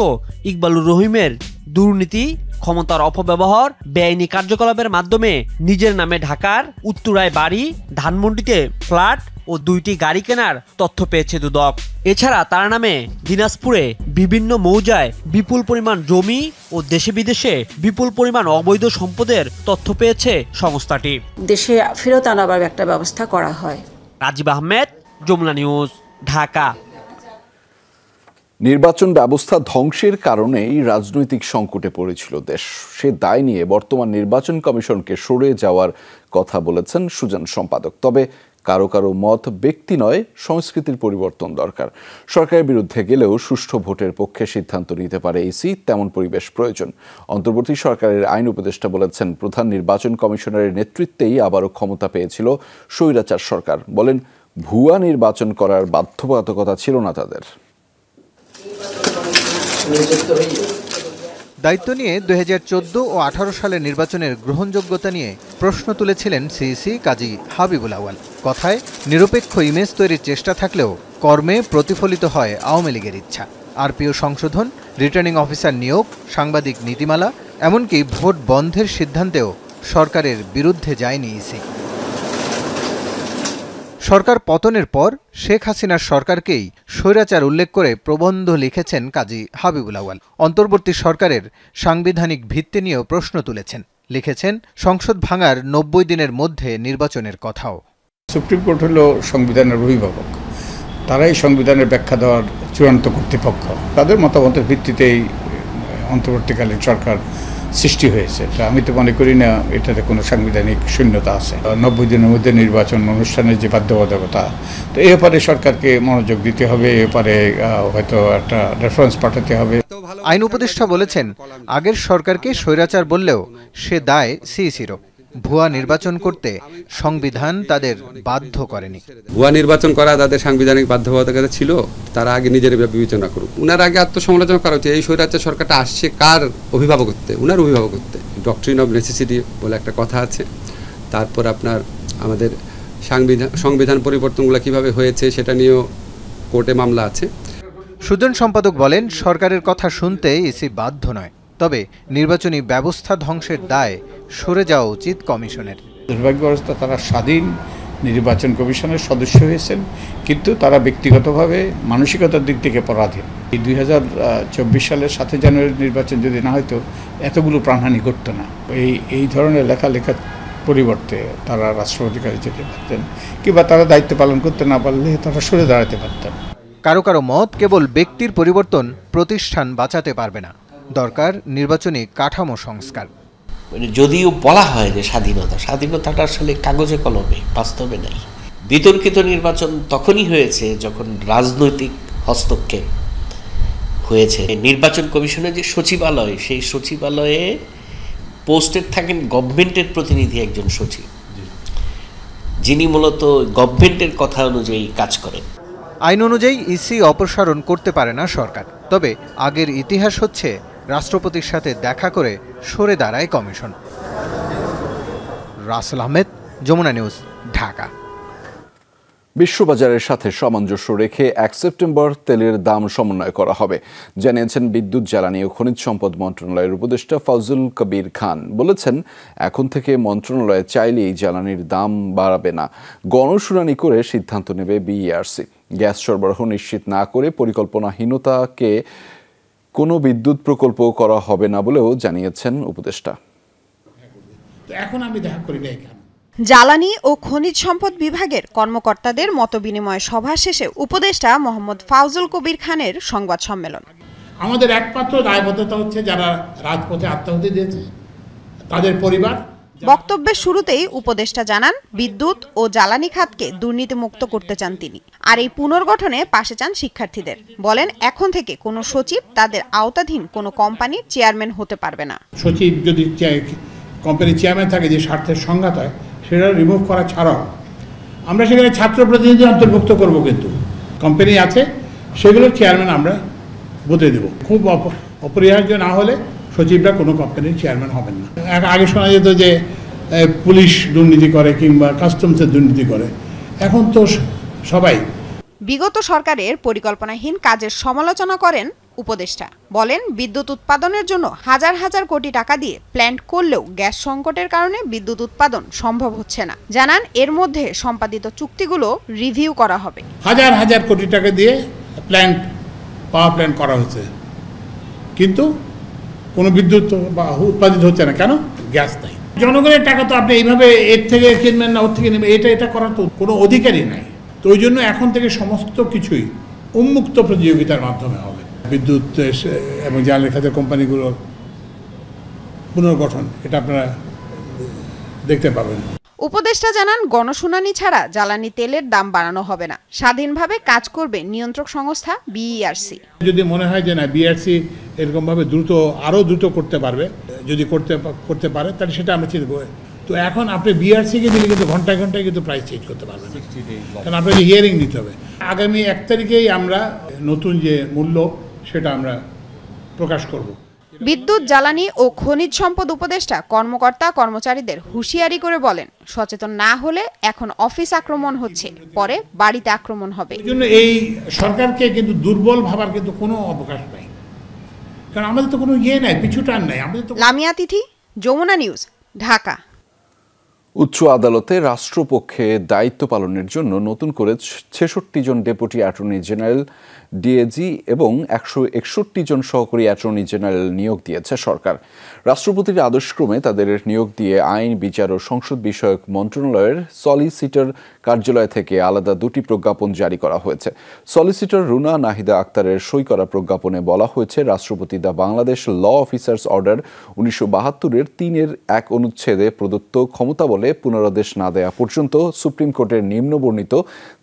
ইকবালুর রহিমের দুর্নীতি, ক্ষমতার অপব্যবহার, বেআইনি কার্যকলাপের মাধ্যমে নিজের নামে ঢাকার উত্তরায় বাড়ি, ধানমন্ডিতে ফ্ল্যাট ও 2টি গাড়ি কেনার তথ্য পেয়েছে দুদক। এছাড়া তার নামে দিনাজপুরে বিভিন্ন মৌজায় বিপুল পরিমাণ জমি ও দেশে বিদেশে বিপুল পরিমাণ অবৈধ সম্পদের তথ্য পেয়েছে সংস্থাটি। দেশে ফেরত আনাবার একটা ব্যবস্থা করা হয়। রাজীব আহমেদ, যমুনা নিউজ, ঢাকা। নির্বাচন ব্যবস্থা ধ্বংসের কারণেই রাজনৈতিক সংকটে পড়েছিল দেশ। সে দায় নিয়ে বর্তমান নির্বাচন কমিশনকে সরে যাওয়ার কথা বলেছেন সুজন সম্পাদক। তবে কারো কারো মত ব্যক্তি নয়, সংস্কৃতির পরিবর্তন দরকার। সরকারের বিরুদ্ধে গেলেও সুষ্ঠু ভোটের পক্ষে সিদ্ধান্ত নিতে পারে ইসি, তেমন পরিবেশ প্রয়োজন। অন্তর্বর্তী সরকারের আইন উপদেষ্টা বলেছেন, প্রধান নির্বাচন কমিশনারের নেতৃত্বেই আবারও ক্ষমতা পেয়েছিল স্বৈরাচার সরকার। বলেন, ভুয়া নির্বাচন করার বাধ্যবাধকতা ছিল না তাদের। দায়িত্ব নিয়ে 2014 ও 18 সালের নির্বাচনের গ্রহণযোগ্যতা নিয়ে প্রশ্ন তুলেছিলেন সিইসি কাজী হাবিবুল আউয়াল। কথায় নিরপেক্ষ ইমেজ তৈরির চেষ্টা থাকলেও কর্মে প্রতিফলিত হয় আওয়ামী লীগের ইচ্ছা। আরপিও সংশোধন, রিটার্নিং অফিসার নিয়োগ, সাংবাদিক নীতিমালা, এমনকি ভোট বন্ধের সিদ্ধান্তেও সরকারের বিরুদ্ধে যায়নি ইসি। সরকার পতনের পর শেখ হাসিনার সরকারকেই স্বৈরাচার উল্লেখ করে প্রবন্ধ লিখেছেন কাজী হাবিবুল আউয়াল। অন্তর্বর্তী সরকারের সাংবিধানিক ভিত্তি নিয়েও প্রশ্ন তুলেছেন। লিখেছেন, সংসদ ভাঙার 90 দিনের মধ্যে নির্বাচনের কথাও। সুপ্রিম কোর্ট হলো সংবিধানের অভিভাবক, তারাই সংবিধানের ব্যাখ্যা দেওয়ার চূড়ান্ত কর্তৃপক্ষ। তাদের মতামতের ভিত্তিতেই অন্তর্বর্তীকালীন সরকার সৃষ্টি হয়েছে। তা আমি তো মনে করি না এটাতে কোনো সাংবিধানিক শূন্যতা আছে। 90 দিনের মধ্যে নির্বাচন অনুষ্ঠানের যে বাধ্যবাধকতা, তো এ ব্যাপারে সরকারকে মনোযোগ দিতে হবে, এ ব্যাপারে হয়তো একটা রেফারেন্স পাঠাতে হবে। আইন উপদেষ্টা বলেছেন, আগের সরকারকে স্বৈরাচার বললেও সে দায় সিইসিরও। ভুয়া নির্বাচন করতে সংবিধান তাদের বাধ্য করেনি। ভুয়া নির্বাচন করা তাদের সাংবিধানিক বাধ্যবাধকতা ছিল, তারা আগে নিজের বিবেচনা করুক। উনার আগে আত্মসমালোচনা করা হচ্ছে। এই স্বৈরাচার সরকারটা আসছে কার অভিভাবকত্বে? উনার অভিভাবকত্বে। ডক্ট্রিন অফ নেসেসিটি বলে একটা কথা আছে। তারপর আপনার আমাদের সংবিধান পরিবর্তনগুলো কিভাবে হয়েছে সেটা নিয়েও কোর্টে মামলা আছে। সুজন সম্পাদক বলেন, সরকারের কথা শুনতে ইসি বাধ্য নয়, তবে নির্বাচনী ব্যবস্থা ধ্বংসের দায় সরে যাওয়া উচিত কমিশনের। দুর্ভাগ্যবশত তারা স্বাধীন নির্বাচন কমিশনের সদস্য হয়েছেন, কিন্তু তারা ব্যক্তিগতভাবে মানসিকতার দিক থেকে পরাধীন। এই 2024 সালের 7 জানুয়ারির নির্বাচন যদি না হয়তো এতগুলো প্রাণহানি ঘটতো না। এই ধরনের লেখার পরিবর্তে তারা রাষ্ট্রপতির কাছে যেতে পারতেন, কিংবা তারা দায়িত্ব পালন করতে না পারলে তারা সরে দাঁড়াতে পারতেন। কারো কারো মত, কেবল ব্যক্তির পরিবর্তন প্রতিষ্ঠান বাঁচাতে পারবে না, দরকার নির্বাচনী কাঠামো সংস্কার। যদিও বলা হয় যে স্বাধীনতাটা আসলে কাগজে কলমে, বাস্তবে নাই। বিতর্কিত নির্বাচন তখনই হয়েছে যখন রাজনৈতিক হস্তক্ষেপ হয়েছে। নির্বাচন কমিশনের যে সচিবালয়, সেই সচিবালয়ে পোস্টেড থাকেন গভর্নমেন্টের প্রতিনিধি একজন সচিব, যিনি মূলত গভর্নমেন্টের কথা অনুযায়ী কাজ করেন। আইন অনুযায়ী ইসি অপসারণ করতে পারে না সরকার, তবে আগের ইতিহাস হচ্ছে রাষ্ট্রপতির সাথে দেখা করে সরে দাঁড়ায় কমিশন। রাসেল আহমেদ, যমুনা নিউজ, ঢাকা। বিশ্ববাজারের সাথে সামঞ্জস্য রেখে 1 সেপ্টেম্বর তেলের দাম সমন্বয় করা হবে, জানিয়েছেন বিদ্যুৎ, জ্বালানি ও খনিজ সম্পদ মন্ত্রণালয়ের উপদেষ্টা ফাউজুল কবির খান। বলেছেন, এখন থেকে মন্ত্রণালয় চাইলেই জ্বালানির দাম বাড়াবে না, গণশুনানি করে সিদ্ধান্ত নেবে বিইআরসি। গ্যাস সরবরাহ নিশ্চিত না করে পরিকল্পনাহীনতাকে কোনো বিদ্যুৎ প্রকল্প করা হবে না বলেও জানিয়েছেন উপদেষ্টা। এখন আমি দেখা করি না। জ্বালানি ও খনিজ সম্পদ বিভাগের কর্মকর্তাদের মতবিনিময় সভা শেষে উপদেষ্টা মোহাম্মদ ফাউজুল কবির খানের সংবাদ সম্মেলন। আমাদের একমাত্র দায়বদ্ধতা হচ্ছে যারা রাজপথে আত্মাহুতি দিয়েছে তাদের পরিবার। বক্তব্যের শুরুতেই উপদেষ্টা জানান, বিদ্যুৎ ও জ্বালানি খাতকে দুর্নীতিমুক্ত করতে চান তিনি, আর এই পুনর্গঠনে পাশে চান শিক্ষার্থীদের। বলেন, এখন থেকে কোনো সচিব তাদের আওতাধীন কোনো কোম্পানির চেয়ারম্যান হতে পারবে না। সচিব যদি কোম্পানির চেয়ারম্যান থাকে, যে স্বার্থের সংঘাত হয়, সেটা রিমুভ করা ছাড়াও আমরা সেখানে ছাত্র প্রতিনিধি অন্তর্ভুক্ত করব, কিন্তু কোম্পানি আছে সেগুলোর চেয়ারম্যান আমরা বদলে দেব। খুব অপরিহার্য না হলে সচিবরা কোনো কোম্পানির চেয়ারম্যান হবেন না। আগে শোনা যেত যে পুলিশ দুর্নীতি করে কিংবা কাস্টমসের দুর্নীতি করে, এখন তো সবাই। বিগত সরকারের পরিকল্পনাহীন কাজের সমালোচনা করেন উপদেষ্টা। বলেন, বিদ্যুৎ উৎপাদনের জন্য হাজার হাজার কোটি টাকা দিয়ে প্ল্যান্ট করলেও গ্যাস সংকটের কারণে বিদ্যুৎ উৎপাদন সম্ভব হচ্ছে না। জানান, এর মধ্যে সম্পাদিত চুক্তিগুলো রিভিউ করা হবে। হাজার হাজার কোটি টাকা দিয়ে পাওয়ার প্ল্যান্ট করা হচ্ছে, কিন্তু কোনো বিদ্যুৎ উৎপাদিত হচ্ছে না। কেন? গ্যাস নাই। জনগণের টাকা তো আপনি এইভাবে এর থেকে কিনবেন না, ওর থেকে নেবেন, এটা করার তো কোনো অধিকারই নাই। তো ওই জন্য এখন থেকে সমস্ত কিছুই উন্মুক্ত প্রতিযোগিতার মাধ্যমে হবে। বিদ্যুৎ এবং জ্বালানি খাতের কোম্পানিগুলোর পুনর্গঠন, এটা আপনারা দেখতে পাবেন। উপদেষ্টা জানান, গণশুনানি ছাড়া জ্বালানি তেলের দাম বাড়ানো হবে না, স্বাধীনভাবে কাজ করবে নিয়ন্ত্রক সংস্থা বিইআরসি। যদি মনে হয় যে না, বিইআরসি এরকমভাবে আরও দ্রুত করতে পারবে, যদি করতে পারে, তাহলে সেটা আমরা চিন্তা করব। তো এখন আপনি বিইআরসিকে দিলে কিন্তু ঘন্টায় ঘন্টায় কিন্তু প্রাইস চেঞ্জ করতে পারবেন, কারণ আপনাকে হিয়ারিং নিতে হবে। আগামী 1 তারিখেই আমরা নতুন যে মূল্য সেটা আমরা প্রকাশ করব। বিদ্যুৎ, জ্বালানি ও খনিজ সম্পদ উপদেষ্টা কর্মকর্তা কর্মচারীদের হুঁশিয়ারি করে বলেন, সচেতন না হলে এখন অফিস আক্রমণ হচ্ছে, পরে বাড়িতে আক্রমণ হবে। এজন্য এই সরকারকে কিন্তু দুর্বল ভাবার কিন্তু কোনো অবকাশ নাই, কারণ আমাদের তো কোনো নাই, পিছু টান নাই। লামিয়া তিথি, যমুনা নিউজ, ঢাকা। উচ্চ আদালতে রাষ্ট্রপক্ষে দায়িত্ব পালনের জন্য নতুন করে ৬৬ জন ডেপুটি অ্যাটর্নি জেনারেল, ডিএজি এবং ১৬১ জন সহকারী অ্যাটর্নি জেনারেল নিয়োগ দিয়েছে সরকার। রাষ্ট্রপতির আদেশক্রমে তাদের নিয়োগ দিয়ে আইন, বিচার ও সংসদ বিষয়ক মন্ত্রণালয়ের সলিসিটর কার্যালয় থেকে আলাদা ২টি প্রজ্ঞাপন জারি করা হয়েছে। সলিসিটর রুনা নাহিদা আক্তারের সই করা প্রজ্ঞাপনে বলা হয়েছে, রাষ্ট্রপতি the Bangladesh law officers order ১৯৭২-এর ৩-১ অনুচ্ছেদে প্রদত্ত ক্ষমতা বলে পুনরাদেশ না দেয়া পর্যন্ত সুপ্রিম কোর্টের নিম্নবর্ণিত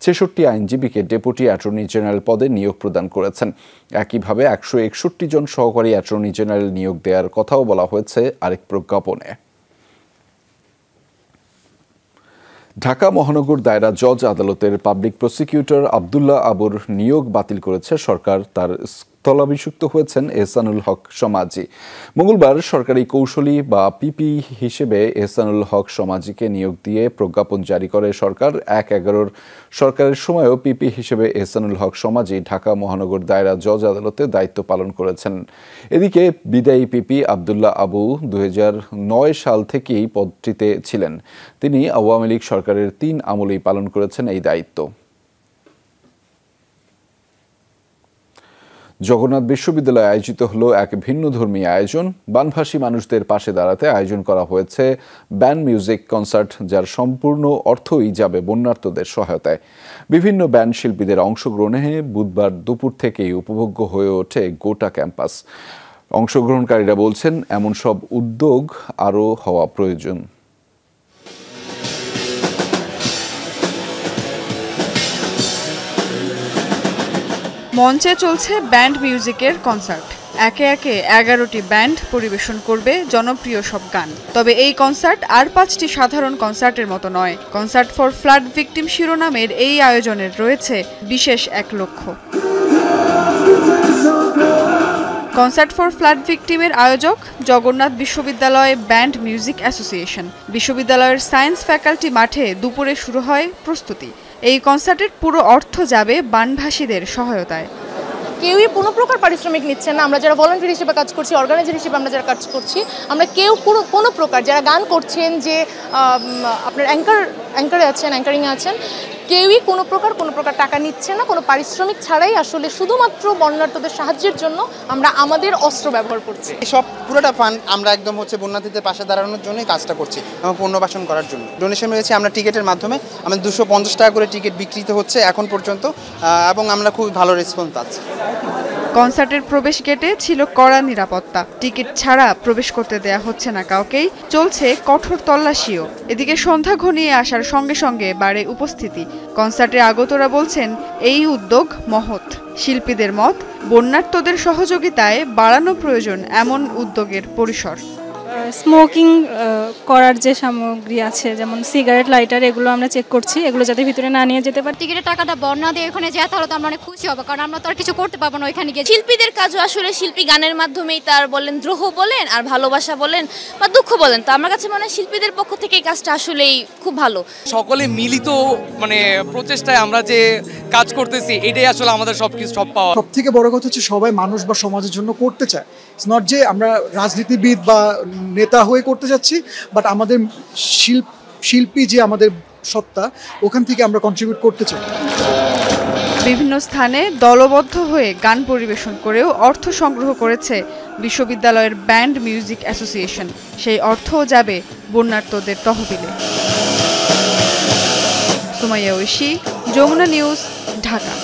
৬৬ আইনজীবীকে ডেপুটি অ্যাটর্নি জেনারেল পদে নিয়োগ প্রদান করেছেন। একইভাবে ১৬১ জন সহকারী অ্যাটর্নি জেনারেল নিয়োগ দেওয়ার কথাও বলা হয়েছে আরেক প্রজ্ঞাপনে। ঢাকা মহানগর দায়রা জজ আদালতের পাবলিক প্রসিকিউটর আব্দুল্লাহ আবুর নিয়োগ বাতিল করেছে সরকার। তার স্থলাভিষিক্ত হয়েছেন এহসানুল হক সমাজি। মঙ্গলবার সরকারি কৌশলী বা পিপি হিসেবে এহসানুল হক সমাজিকে নিয়োগ দিয়ে প্রজ্ঞাপন জারি করে সরকার। ১/১১ সরকারের সময়ও পিপি হিসেবে এহসানুল হক সমাজি ঢাকা মহানগর দায়রা জজ আদালতে দায়িত্ব পালন করেছেন। এদিকে বিদায়ী পিপি আব্দুল্লাহ আবু ২০০৯ সাল থেকেই পদটিতে ছিলেন। তিনি আওয়ামী লীগ সরকারের ৩ আমলেই পালন করেছেন এই দায়িত্ব। জগন্নাথ বিশ্ববিদ্যালয়ে আয়োজিত হলো এক ভিন্নধর্মী আয়োজন। বানভাসী মানুষদের পাশে দাঁড়াতে আয়োজন করা হয়েছে ব্যান্ড মিউজিক কনসার্ট, যার সম্পূর্ণ অর্থই যাবে বন্যার্তদের সহায়তায়। বিভিন্ন ব্যান্ড শিল্পীদের অংশগ্রহণে বুধবার দুপুর থেকেই উপভোগ্য হয়ে ওঠে গোটা ক্যাম্পাস। অংশগ্রহণকারীরা বলছেন, এমন সব উদ্যোগ আরও হওয়া প্রয়োজন। মঞ্চে চলছে ব্যান্ড মিউজিকের কনসার্ট। একে একে 11টি ব্যান্ড পরিবেশন করবে জনপ্রিয় সব গান। তবে এই কনসার্ট আর 5টি সাধারণ কনসার্টের মতো নয়। কনসার্ট ফর ফ্লাড ভিকটিম শিরোনামের এই আয়োজনের রয়েছে বিশেষ এক লক্ষ্য। কনসার্ট ফর ফ্লাড ভিকটিমের আয়োজক জগন্নাথ বিশ্ববিদ্যালয় ব্যান্ড মিউজিক অ্যাসোসিয়েশন। বিশ্ববিদ্যালয়ের সায়েন্স ফ্যাকাল্টি মাঠে দুপুরে শুরু হয় প্রস্তুতি। এই কনসার্টের পুরো অর্থ যাবে বানভাসীদের সহায়তায়। কেউই কোনো প্রকার পারিশ্রমিক নিচ্ছে না। আমরা যারা ভলান্টিয়ার হিসেবে কাজ করছি, অর্গানাইজার হিসেবে আমরা যারা কাজ করছি, আমরা কেউ কোনো প্রকার যারা গান করছেন, যে আপনার অ্যাঙ্কারে আছেন, অ্যাঙ্কারিংয়ে আছেন, কেউই কোনো প্রকার টাকা নিচ্ছে না। কোনো পারিশ্রমিক ছাড়াই আসলে শুধুমাত্র বন্যার্তদের সাহায্যের জন্য আমরা আমাদের অস্ত্র ব্যবহার করছি। সব পুরোটা ফান্ড আমরা একদম বন্যার্থীদের পাশে দাঁড়ানোর জন্যই কাজটা করছি এবং পুনর্বাসন করার জন্য। ডোনেশন রয়েছে আমরা টিকিটের মাধ্যমে, আমাদের 250 টাকা করে টিকিট বিক্রিত হচ্ছে এখন পর্যন্ত, এবং আমরা খুব ভালো রেসপন্স পাচ্ছি। কনসার্টের প্রবেশ গেটে ছিল কড়া নিরাপত্তা। টিকিট ছাড়া প্রবেশ করতে দেয়া হচ্ছে না কাউকেই। চলছে কঠোর তল্লাশিও। এদিকে সন্ধ্যা ঘনিয়ে আসার সঙ্গে সঙ্গে বাড়ে উপস্থিতি। কনসার্টে আগতরা বলছেন, এই উদ্যোগ মহৎ। শিল্পীদের মত, বন্যার্তদের সহযোগিতায় বাড়ানো প্রয়োজন এমন উদ্যোগের পরিসর। স্মোকিং করার যে সামগ্রী আছে, যেমন সিগারেট, লাইটার, এগুলো আমরা চেক করছি, এগুলো যাতে ভিতরে না নিয়ে যেতে পারে। টিকিটের টাকাটা বন্যা দিয়ে ওখানে যায়, তাহলে তো আমরা অনেক খুশি হবো, কারণ আমরা তো আর কিছু করতে পারবো না ওইখানে গিয়ে। শিল্পীদের কাজও আসলে শিল্পী গানের মাধ্যমেই তার বলেন দ্রোহ বলেন আর ভালোবাসা বলেন বা দুঃখ বলেন, তো আমার কাছে মনে হয় শিল্পীদের পক্ষ থেকে এই কাজটা আসলেই খুব ভালো। সকলে মিলিত প্রচেষ্টায় আমরা যে কাজ করতেছি, এটাই আসলে আমাদের সব পাওয়া। সব থেকে বড় কথা হচ্ছে সবাই মানুষ বা সমাজের জন্য করতে চায়। ইটস নট যে আমরা রাজনীতিবিদ বা নেতা হয়ে করতে যাচ্ছি, বাট আমাদের শিল্পী যে আমাদের সত্তা, ওখান থেকে আমরা কন্ট্রিবিউট করতে চাই। বিভিন্ন স্থানে দলবদ্ধ হয়ে গান পরিবেশন করেও অর্থ সংগ্রহ করেছে বিশ্ববিদ্যালয়ের ব্যান্ড মিউজিক অ্যাসোসিয়েশন। সেই অর্থও যাবে বন্যার্তদের তহবিলে। সুমাইয়া ঐশী, যমুনা নিউজ, ঢাকা।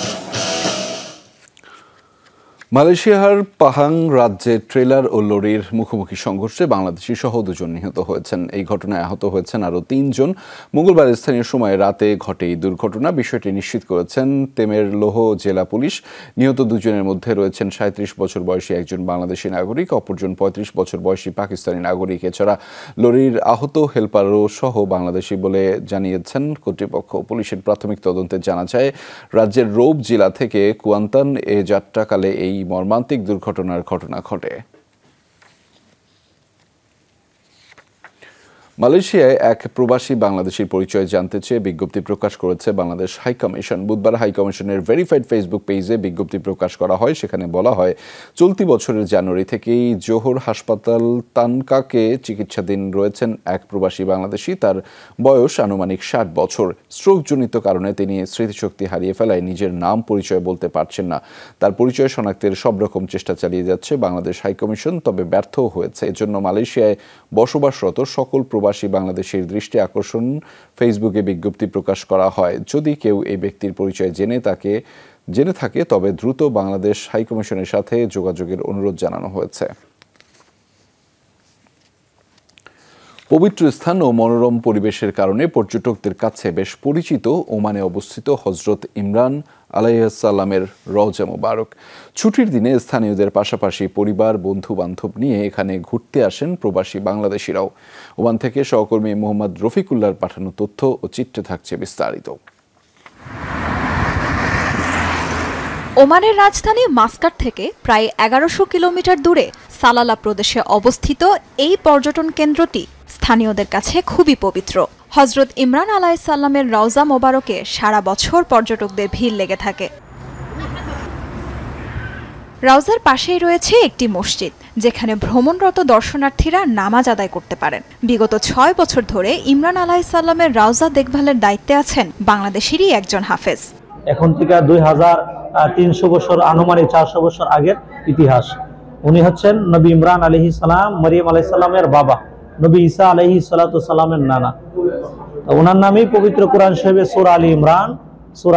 মালয়েশিয়ার পাহাং রাজ্যে ট্রেলার ও লরির মুখোমুখি সংঘর্ষে বাংলাদেশি সহ 2 জন নিহত হয়েছেন। এই ঘটনায় আহত হয়েছেন আরও 3 জন। মঙ্গলবার স্থানীয় সময় রাতে ঘটে এই দুর্ঘটনা। বিষয়টি নিশ্চিত করেছেন তেমেরলোহ জেলা পুলিশ। নিহত 2 জনের মধ্যে রয়েছেন 37 বছর বয়সী একজন বাংলাদেশি নাগরিক, অপরজন 35 বছর বয়সী পাকিস্তানি নাগরিক। এছাড়া লরির আহত হেলপারও সহ বাংলাদেশি বলে জানিয়েছেন কর্তৃপক্ষ। পুলিশের প্রাথমিক তদন্তে জানা যায়, রাজ্যের রৌব জেলা থেকে কুয়ান্তান এ যাত্রাকালে এই মর্মান্তিক দুর্ঘটনার ঘটনা ঘটে। মালয়েশিয়ায় এক প্রবাসী বাংলাদেশির পরিচয় জানতে চেয়ে বিজ্ঞপ্তি প্রকাশ করেছে বাংলাদেশ হাইকমিশন। বুধবার হাইকমিশনের ভেরিফাইড ফেসবুক পেজে বিজ্ঞপ্তি প্রকাশ করা হয়। সেখানে বলা হয়, চলতি বছরের জানুয়ারি থেকেই জোহর হাসপাতাল তানকাকে চিকিৎসাধীন রয়েছেন এক প্রবাসী বাংলাদেশি। তার বয়স আনুমানিক 60 বছর। স্ট্রোকজনিত কারণে তিনি স্মৃতিশক্তি হারিয়ে ফেলায় নিজের নাম পরিচয় বলতে পারছেন না। তার পরিচয় শনাক্তের সব রকম চেষ্টা চালিয়ে যাচ্ছে বাংলাদেশ হাইকমিশন, তবে ব্যর্থ হয়েছে। এজন্য মালয়েশিয়ায় বসবাসরত সকল প্রবাসী বাংলাদেশের দৃষ্টি আকর্ষণ ফেসবুকে বিজ্ঞপ্তি প্রকাশ করা হয়। যদি কেউ এই ব্যক্তির পরিচয় জেনে থাকে তবে দ্রুত বাংলাদেশ হাইকমিশনের সাথে যোগাযোগের অনুরোধ জানানো হয়েছে। পবিত্র স্থান ও মনোরম পরিবেশের কারণে পর্যটকদের কাছে বেশ পরিচিত ওমানে অবস্থিত হজরত ইমরান আলাইহিসসালামের রওজা মুবারক। ছুটির দিনে স্থানীয়দের পাশাপাশি পরিবার বন্ধু বান্ধব নিয়ে এখানে ঘুরতে আসেন প্রবাসী বাংলাদেশিরাও। ওমান থেকে সহকর্মী মোহাম্মদ রফিকুল্লাহর পাঠানো তথ্য ও চিত্রে থাকছে বিস্তারিত। ওমানের রাজধানী মাস্কাট থেকে প্রায় 1100 কিলোমিটার দূরে সালালা প্রদেশে অবস্থিত এই পর্যটন কেন্দ্রটি স্থানীয়দের কাছে খুবই পবিত্র। হজরত ইমরান আলাইহিসসালামের রওজা মোবারকে সারা বছর পর্যটকদের ভিড় লেগে থাকে। রওজার পাশেই রয়েছে একটি মসজিদ, যেখানে ভ্রমণরত দর্শনার্থীরা নামাজ আদায় করতে পারেন। বিগত 6 বছর ধরে ইমরান আলাইহিসসালামের রওজা দেখভালের দায়িত্বে আছেন বাংলাদেশেরই একজন হাফেজ। এখন থেকে 2300 বছর, আনুমানিক 400 বছর আগের ইতিহাস। উনি হচ্ছেন নবী ইমরান আলাইহিস সালাম, মরিয়ম আলাইহিস সালামের বাবা, নবী ঈসা আলাইহিস সালামের নানা। ওনার নামেই পবিত্র কোরআন শরীফে সূরা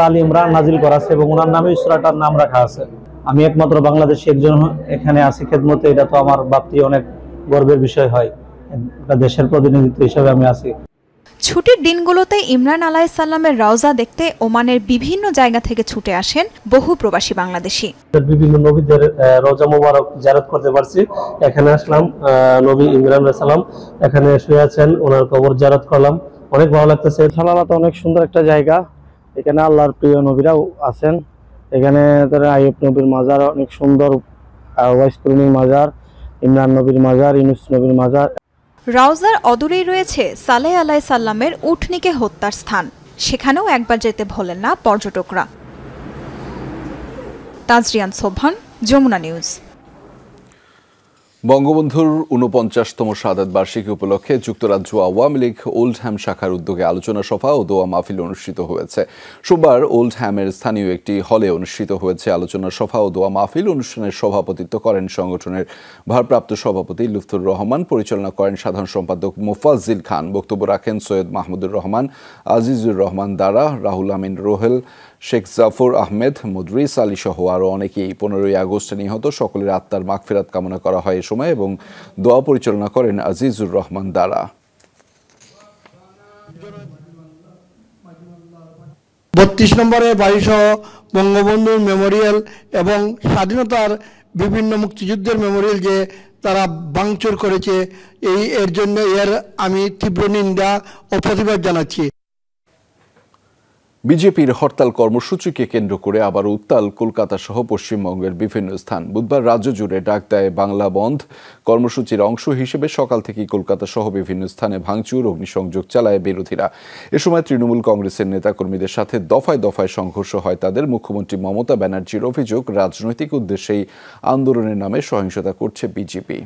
আলী ইমরান নাজিল করা আছে এবং ওনার নামেই সূরাটার নাম রাখা আছে। আমি একমাত্র বাংলাদেশি একজন এখানে আছি খেদমতে, এটা তো আমার ভাবতে অনেক গর্বের বিষয় হয়। একটা দেশের প্রতিনিধিত্ব হিসেবে আমি আছি। ছুটির দিনগুলোতে ইমরান আলাইহিসসালামের রওজা দেখতে ওমানের বিভিন্ন জায়গা থেকে ছুটে আসেন বহু প্রবাসী বাংলাদেশি। বিভিন্ন নবীদের রওজা মোবারক জিয়ারত করতে পারছি। এখানে আসলাম, নবী ইমরান আলাইহিস সালাম এখানে শুয়ে আছেন, ওনার কবর জিয়ারত করলাম, অনেক ভালো লাগতেছে। সালালা তো অনেক সুন্দর একটা জায়গা, এখানে আল্লাহর প্রিয় নবীরাও আছেন। এখানে আইয়ুব নবীর মাজার অনেক সুন্দর, ওয়াইস করণীর মাজার, ইমরান নবীর মাজার, ইউনুস নবীর মাজার। রওজার অদূরেই রয়েছে সালেহ আলাইহিসসালামের উটনীকে হত্যার স্থান, সেখানেও একবার যেতে ভোলেন না পর্যটকরা। তাজরিয়ান সোবহান, যমুনা নিউজ। বঙ্গবন্ধুর 49তম শাহাদাত বার্ষিকী উপলক্ষে যুক্তরাজ্য আওয়ামী লীগ ওল্ডহ্যাম শাখার উদ্যোগে আলোচনা সভা ও দোয়া মাহফিল অনুষ্ঠিত হয়েছে। সোমবার ওল্ডহ্যামের স্থানীয় একটি হলে অনুষ্ঠিত হয়েছে আলোচনা সভা ও দোয়া মাহফিল। অনুষ্ঠানের সভাপতিত্ব করেন সংগঠনের ভারপ্রাপ্ত সভাপতি লুৎফুর রহমান, পরিচালনা করেন সাধারণ সম্পাদক মোফাজ্জিল খান। বক্তব্য রাখেন সৈয়দ মাহমুদুর রহমান, আজিজুর রহমান দারা, রাহুল আমিন রোহেল, শেখ জাফর আহমেদ, মুদরিস আলী সহ আরও অনেকেই। 15ই আগস্টে নিহত সকলের আত্মার মাগফিরাত কামনা করা হয় এ সময় এবং দোয়া পরিচালনা করেন আজিজুর রহমান দারা। 32 নম্বরের বাড়িসহ বঙ্গবন্ধুর মেমোরিয়াল এবং স্বাধীনতার বিভিন্ন মুক্তিযুদ্ধের মেমোরিয়াল যে তারা ভাঙচুর করেছে, এর জন্য আমি তীব্র নিন্দা ও প্রতিবাদ জানাচ্ছি। বিজেপির হরতাল কর্মসূচিকে কেন্দ্র করে আবার উত্তাল কলকাতা সহ পশ্চিমবঙ্গের বিভিন্ন স্থান। বুধবার রাজ্য জুড়ে ডাক দেয় বাংলা বন্ধ কর্মসূচির অংশ হিসেবে সকাল থেকেই কলকাতা সহ বিভিন্ন স্থানে ভাঙচুর, অগ্নিসংযোগ চালায় বিরোধীরা। এ সময় তৃণমূল কংগ্রেসের নেতাকর্মীদের সাথে দফায় দফায় সংঘর্ষ হয় তাদের। মুখ্যমন্ত্রী মমতা ব্যানার্জির অভিযোগ, রাজনৈতিক উদ্দেশ্যেই আন্দোলনের নামে সহিংসতা করছে বিজেপি।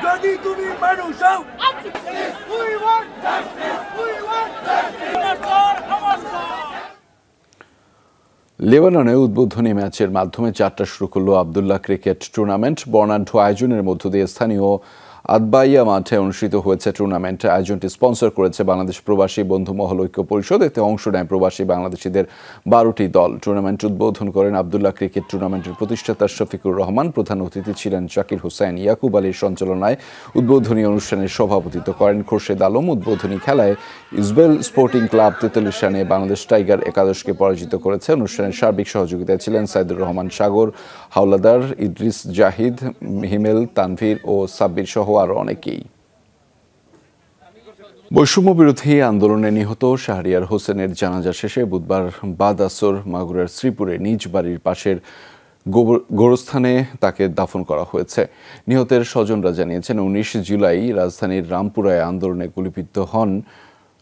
যদি তুমি মানুষ হও, লেবাননে উদ্বোধনী ম্যাচের মাধ্যমে যাত্রা শুরু করল আবদুল্লাহ ক্রিকেট টুর্নামেন্ট। বর্ণাঢ্য আয়োজনের মধ্য দিয়ে স্থানীয় আদবাইয়া মাঠে অনুষ্ঠিত হয়েছে টুর্নামেন্ট। আয়োজনটি স্পন্সর করেছে বাংলাদেশ প্রবাসী বন্ধু মহল ঐক্য পরিষদ। এতে অংশ নেয় প্রবাসী বাংলাদেশিদের 12টি দল। টুর্নামেন্ট উদ্বোধন করেন আব্দুল্লাহ ক্রিকেট টুর্নামেন্টের প্রতিষ্ঠাতা শফিকুর রহমান। প্রধান অতিথি ছিলেন জাকির হোসেন। ইয়াকুব আলীর সঞ্চালনায় উদ্বোধনী অনুষ্ঠানের সভাপতিত্ব করেন খোরশেদ আলম। উদ্বোধনী খেলায় ইসবেল স্পোর্টিং ক্লাব 43 রানে বাংলাদেশ টাইগার একাদশকে পরাজিত করেছে। অনুষ্ঠানের সার্বিক সহযোগিতায় ছিলেন সাইদুর রহমান সাগর, হাওলাদার, ইদ্রিস জাহিদ, হিমেল, তানভীর ও সাব্বির সহ আরো অনেকেই। বৈষম্য বিরোধী আন্দোলনে নিহত শাহরিয়ার হোসেনের জানাজা শেষে বুধবার বাদ আসর মাগুরার শ্রীপুরে নিজ বাড়ির পাশের গোরস্থানে তাকে দাফন করা হয়েছে। নিহতের স্বজনরা জানিয়েছেন 19 জুলাই রাজধানীর রামপুরায় আন্দোলনে গুলিবিদ্ধ হন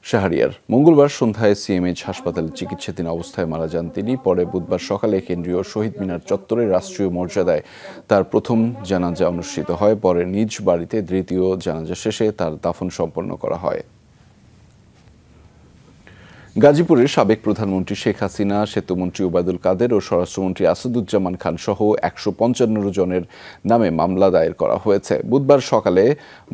শাহরিয়ার। মঙ্গলবার সন্ধ্যায় সিএমএইচ হাসপাতালে চিকিৎসাধীন অবস্থায় মারা যান তিনি। পরে বুধবার সকালে কেন্দ্রীয় শহীদ মিনার চত্বরে রাষ্ট্রীয় মর্যাদায় তার প্রথম জানাজা অনুষ্ঠিত হয়। পরে নিজ বাড়িতে দ্বিতীয় জানাজা শেষে তার দাফন সম্পন্ন করা হয়। গাজীপুরের সাবেক প্রধানমন্ত্রী শেখ হাসিনা, সেতুমন্ত্রী ওবায়দুল কাদের ও স্বরাষ্ট্রমন্ত্রী আসাদুজ্জামান খান সহ 155 জনের নামে মামলা দায়ের করা হয়েছে। বুধবার সকালে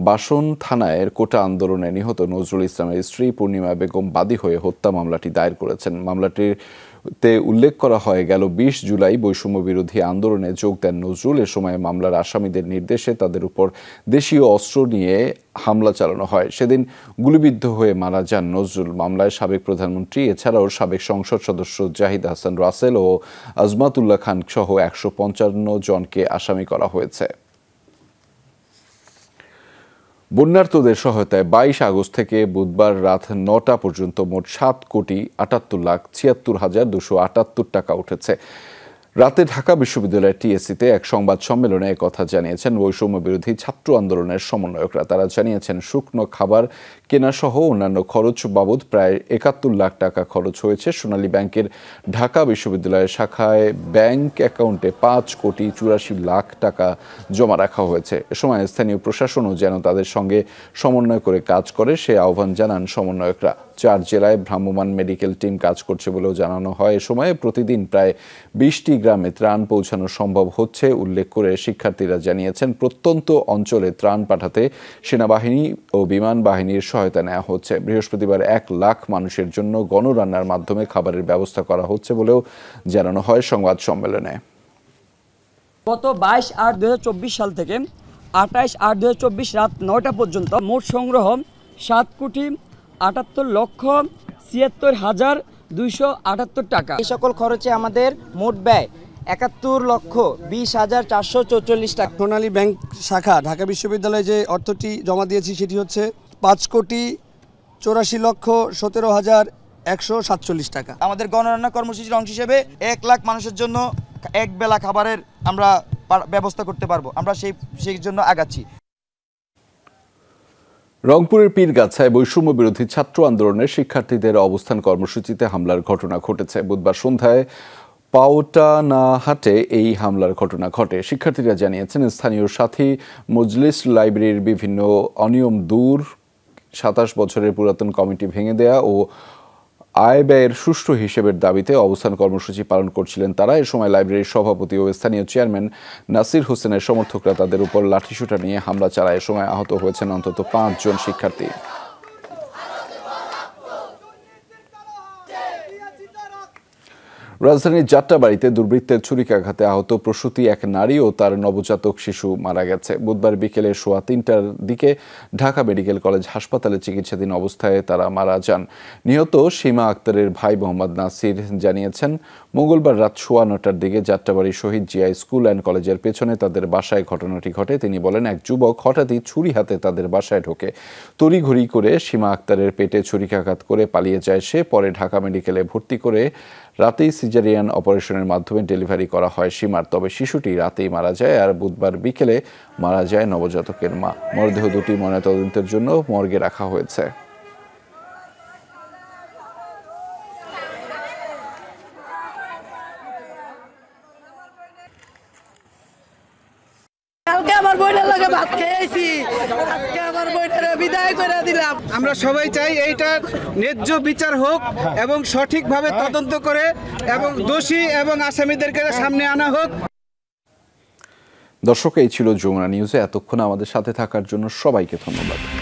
বাসন থানায় কোটা আন্দোলনে নিহত নজরুল ইসলামের স্ত্রী পূর্ণিমা বেগম বাদী হয়ে হত্যা মামলাটি দায়ের করেছেন। মামলাটিতে উল্লেখ করা হয়, গেল 20 জুলাই বৈষম্য বিরোধী আন্দোলনে যোগ দেন নজরুল। এ সময় মামলার আসামিদের নির্দেশে তাদের উপর দেশীয় অস্ত্র নিয়ে হামলা চালানো হয়। সেদিন গুলিবিদ্ধ হয়ে মারা যান নজরুল। মামলায় সাবেক প্রধানমন্ত্রী এছাড়াও সাবেক সংসদ সদস্য জাহিদ হাসান রাসেল ও আজমাতুল্লাহ খান সহ 155 জনকে আসামি করা হয়েছে। বন্যার্তদের সহায়তায় 22 আগস্ট থেকে বুধবার রাত 9টা পর্যন্ত মোট 7,78,76,278 টাকা উঠেছে। রাতে ঢাকা বিশ্ববিদ্যালয়ের টিএসসিতে এক সংবাদ সম্মেলনে একথা জানিয়েছেন বৈষম্য বিরোধী ছাত্র আন্দোলনের সমন্বয়করা। তারা জানিয়েছেন শুকনো খাবার কেনা সহ অন্যান্য খরচ বাবদ প্রায় 71 লাখ টাকা খরচ হয়েছে। সোনালী ব্যাংকের ঢাকা বিশ্ববিদ্যালয়ের শাখায় ব্যাংক অ্যাকাউন্টে 5,84,00,000 টাকা জমা রাখা হয়েছে। এ সময় স্থানীয় প্রশাসনও যেন তাদের সঙ্গে সমন্বয় করে কাজ করে সে আহ্বান জানান সমন্বয়করা। 4 জেলায় ভ্রাম্যমাণ মেডিকেল টিম কাজ করছে বলেও জানানো হয়। এ সময় প্রতিদিন প্রায় 20টি গ্রামে ত্রাণ পৌঁছানো সম্ভব হচ্ছে উল্লেখ করে শিক্ষার্থীরা জানিয়েছেন প্রত্যন্ত অঞ্চলে ত্রাণ পাঠাতে সেনাবাহিনী ও বিমান বাহিনীর সহায়তা নেওয়া হচ্ছে। বৃহস্পতিবার 1 লাখ মানুষের জন্য গণরান্নার মাধ্যমে খাবারের ব্যবস্থা করা হচ্ছে বলেও জানানো হয় সংবাদ সম্মেলনে। গত 22/8/2024 সাল থেকে 28/8/2024 রাত 9টা পর্যন্ত মোট সংগ্রহ 7,78,76,278 টাকা। এই সকল খরচে আমাদের মোট ব্যয় 71,20,444 টাকা। সোনালী ব্যাংক শাখা ঢাকা বিশ্ববিদ্যালয়ে যে অর্থটি জমা দিয়েছি সেটি হচ্ছে 5,84,17,147 টাকা। আমাদের গণরান্না কর্মসূচির অংশ হিসেবে 1 লাখ মানুষের জন্য এক বেলা খাবারের আমরা ব্যবস্থা করতে পারবো। আমরা সেই জন্য আগাচ্ছি। রংপুরের পীরগাছায় বৈষম্য বিরোধী ছাত্র আন্দোলনের শিক্ষার্থীদের অবস্থান কর্মসূচিতে হামলার ঘটনা ঘটেছে। বুধবার সন্ধ্যায় পাওটানাহাটে এই হামলার ঘটনা ঘটে। শিক্ষার্থীরা জানিয়েছেন স্থানীয় সাথী মজলিস লাইব্রেরির বিভিন্ন অনিয়ম দূর, 27 বছরের পুরাতন কমিটি ভেঙে দেয়া ও আয় ব্যয়ের সুষ্ঠু হিসেবের দাবিতে অবস্থান কর্মসূচি পালন করছিলেন তারা। এ সময় লাইব্রেরির সভাপতি ও স্থানীয় চেয়ারম্যান নাসির হোসেনের সমর্থকরা তাদের উপর লাঠিসোঁটা নিয়ে হামলা চালায়। এ সময় আহত হয়েছেন অন্তত 5 জন শিক্ষার্থী। রাজধানীর যাত্রাবাড়িতে দুর্বৃত্তের ছুরিকাঘাতে আহত প্রসূতি এক নারী ও তার নবজাতক শিশু মারা গেছে। বুধবার বিকেলে 3:15টার দিকে ঢাকা মেডিকেল কলেজ হাসপাতালে চিকিৎসাধীন অবস্থায় তারা মারা যান। নিহত সীমা আক্তারের ভাই মোহাম্মদ নাসির জানিয়েছেন মঙ্গলবার রাত 9:15টার দিকে যাত্রাবাড়ি শহীদ জিয়া স্কুল অ্যান্ড কলেজের পেছনে তাদের বাসায় ঘটনাটি ঘটে। তিনি বলেন, এক যুবক হঠাৎই ছুরি হাতে তাদের বাসায় ঢোকে। তড়িঘড়ি করে সীমা আক্তারের পেটে ছুরিকাঘাত করে পালিয়ে যায় সে। পরে ঢাকা মেডিকেলে ভর্তি করে রাতেই সিজারিয়ান অপারেশনের মাধ্যমে ডেলিভারি করা হয় সীমার। তবে শিশুটি রাতেই মারা যায়। আর বুধবার বিকেলে মারা যায় নবজাতকের মা। মরদেহ দুটি ময়নাতদন্তের জন্য মর্গে রাখা হয়েছে। আমরা সবাই চাই এইটার ন্যায্য বিচার হোক এবং সঠিকভাবে তদন্ত করে এবং দোষী এবং আসামিদেরকে সামনে আনা হোক। দর্শক, এই ছিল যমুনা নিউজে। এতক্ষণ আমাদের সাথে থাকার জন্য সবাইকে ধন্যবাদ।